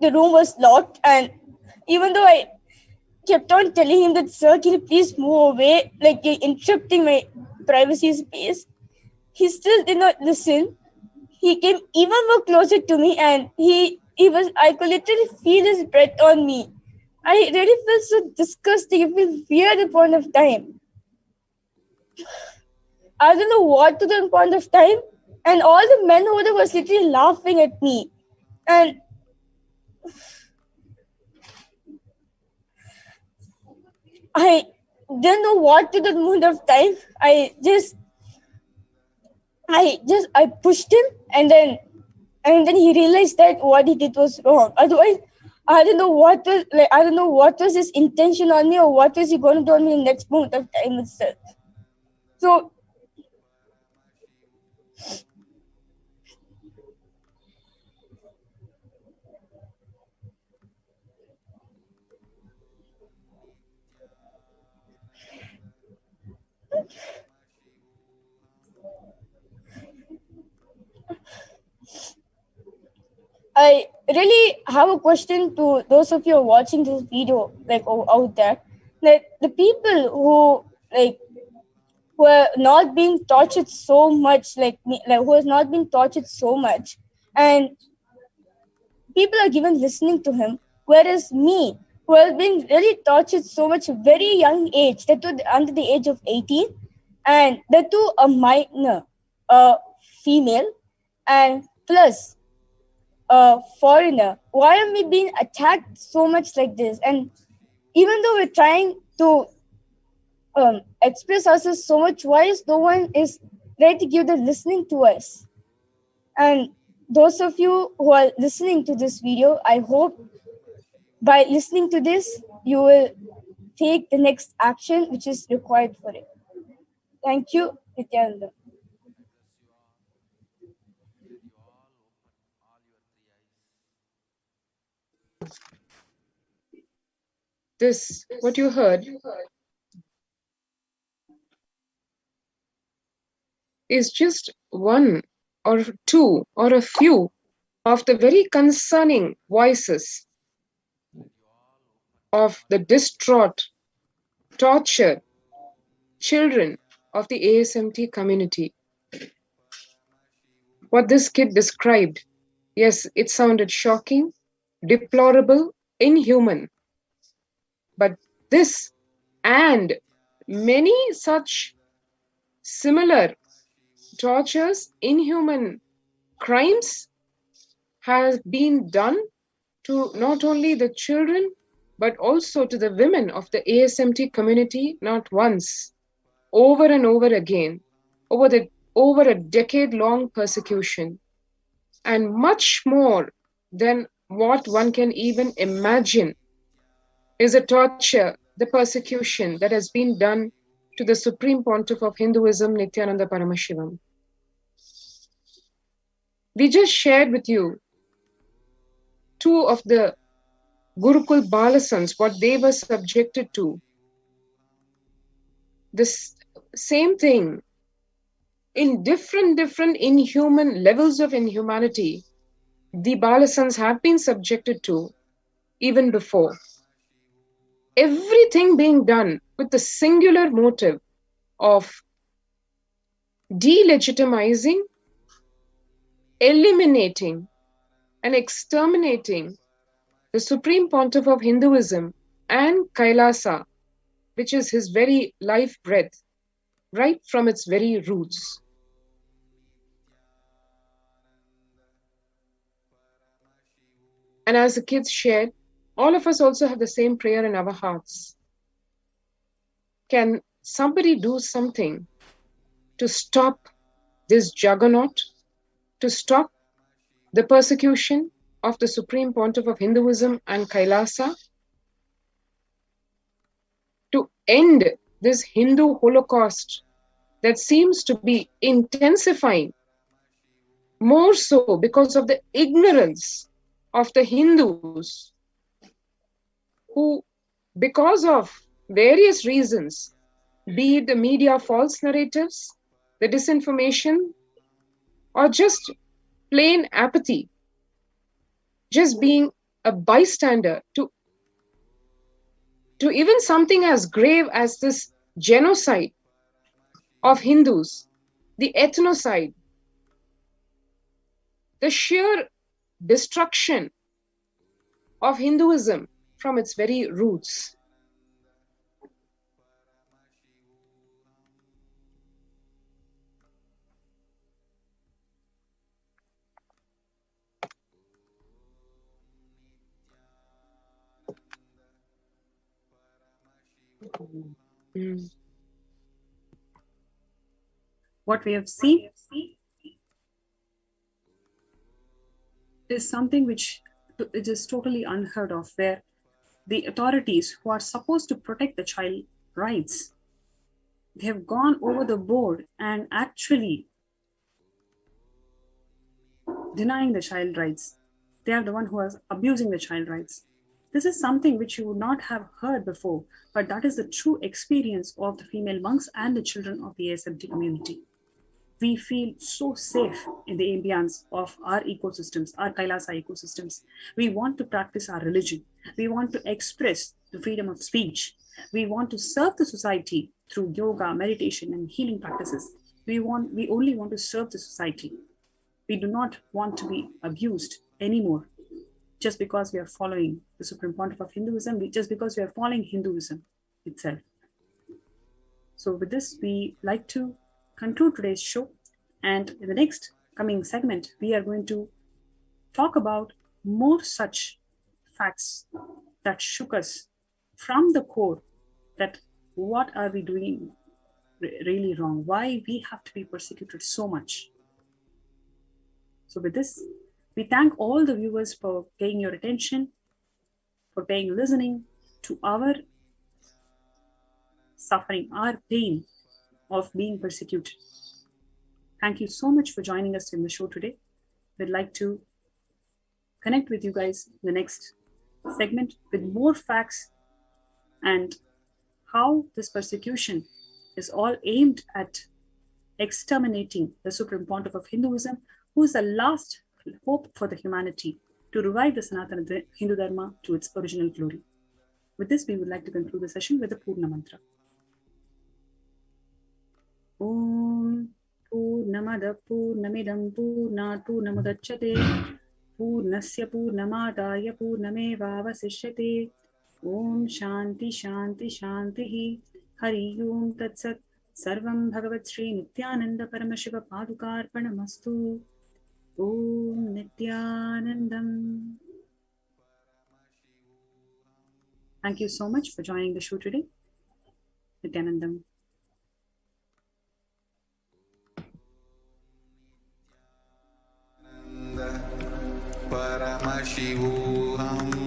J: the room was locked, and even though I kept on telling him that, sir, can you please move away, like you're interrupting my privacy space, he still did not listen. He came even more closer to me, and I could literally feel his breath on me. I really felt so disgusting. I feel weird at the point of time. I don't know what to do at the point of time. And all the men over there was literally laughing at me. And I didn't know what to do at the moment of time. I pushed him, and then he realized that what he did was wrong. Otherwise, I don't know what was his intention on me, or what was he going to do on me in the next moment of time itself. So I really have a question to those of you who are watching this video, like out there, like the people who are not being tortured so much, like me, like who has not been tortured so much, and people are given listening to him, whereas me, who has been really tortured so much, very young age, that too under the age of 18, and that too a minor, female, and plus a foreigner. Why am we being attacked so much like this? And even though we're trying to express ourselves so much, why is no one is ready to give the listening to us? And those of you who are listening to this video, I hope by listening to this, you will take the next action which is required for it. Thank you, Nithyananda.
F: this, what you heard, is just one or two or a few of the very concerning voices of the distraught, tortured children of the ASMT community. What this kid described, yes, it sounded shocking, deplorable, inhuman. But this and many such similar tortures, inhuman crimes has been done to not only the children, but also to the women of the ASMT community, not once, over and over again, over a decade-long persecution, and much more than what one can even imagine is the torture, the persecution that has been done to the Supreme Pontiff of Hinduism, Nithyananda Paramashivam. We just shared with you two of the Gurukul Balasans, what they were subjected to. This same thing in different inhuman levels of inhumanity, the Balasans have been subjected to even before. Everything being done with the singular motive of delegitimizing, eliminating, and exterminating the Supreme Pontiff of Hinduism and Kailasa, which is his very life breath, right from its very roots. And as the kids shared, all of us also have the same prayer in our hearts. Can somebody do something to stop this juggernaut, to stop the persecution of the Supreme Pontiff of Hinduism and Kailasa, to end this Hindu Holocaust that seems to be intensifying, more so because of the ignorance of the Hindus, who, because of various reasons, be it the media false narratives, the disinformation, or just plain apathy, just being a bystander to even something as grave as this genocide of Hindus, the ethnocide, the sheer destruction of Hinduism from its very roots.
E: What we have seen is something which is totally unheard of, where the authorities who are supposed to protect the child rights, they have gone over the board and actually denying the child rights. They are the one who is abusing the child rights. This is something which you would not have heard before, but that is the true experience of the female monks and the children of the ASMT community. We feel so safe in the ambience of our ecosystems, our Kailasa ecosystems. We want to practice our religion. We want to express the freedom of speech. We want to serve the society through yoga, meditation, and healing practices. We only want to serve the society. We do not want to be abused anymore just because we are following the Supreme Pontiff of Hinduism, just because we are following Hinduism itself. So with this, we like to conclude today's show. And in the next coming segment, we are going to talk about more such facts that shook us from the core, that what are we doing really wrong? Why we have to be persecuted so much? So with this, we thank all the viewers for paying your attention, for listening to our suffering, our pain of being persecuted. Thank you so much for joining us in the show today. We'd like to connect with you guys in the next segment with more facts and how this persecution is all aimed at exterminating the Supreme Pontiff of Hinduism, who is the last hope for the humanity to revive the Sanatana Hindu Dharma to its original glory. With this, we would like to conclude the session with the Purna Mantra. Om Purnamada Purnamidam Purnat Purnamudachyate Purnasya Purnamadaya Purnamevavasishyate Om Shanti Shanti Shanti Hari Om Tat Sat Sarvam Bhagavat Shri Nithyananda Paramashiva Padukarpanamastu. Om Nithyanandam. Thank you so much for joining the show today. Nithyanandam.
B: Paramashivoham.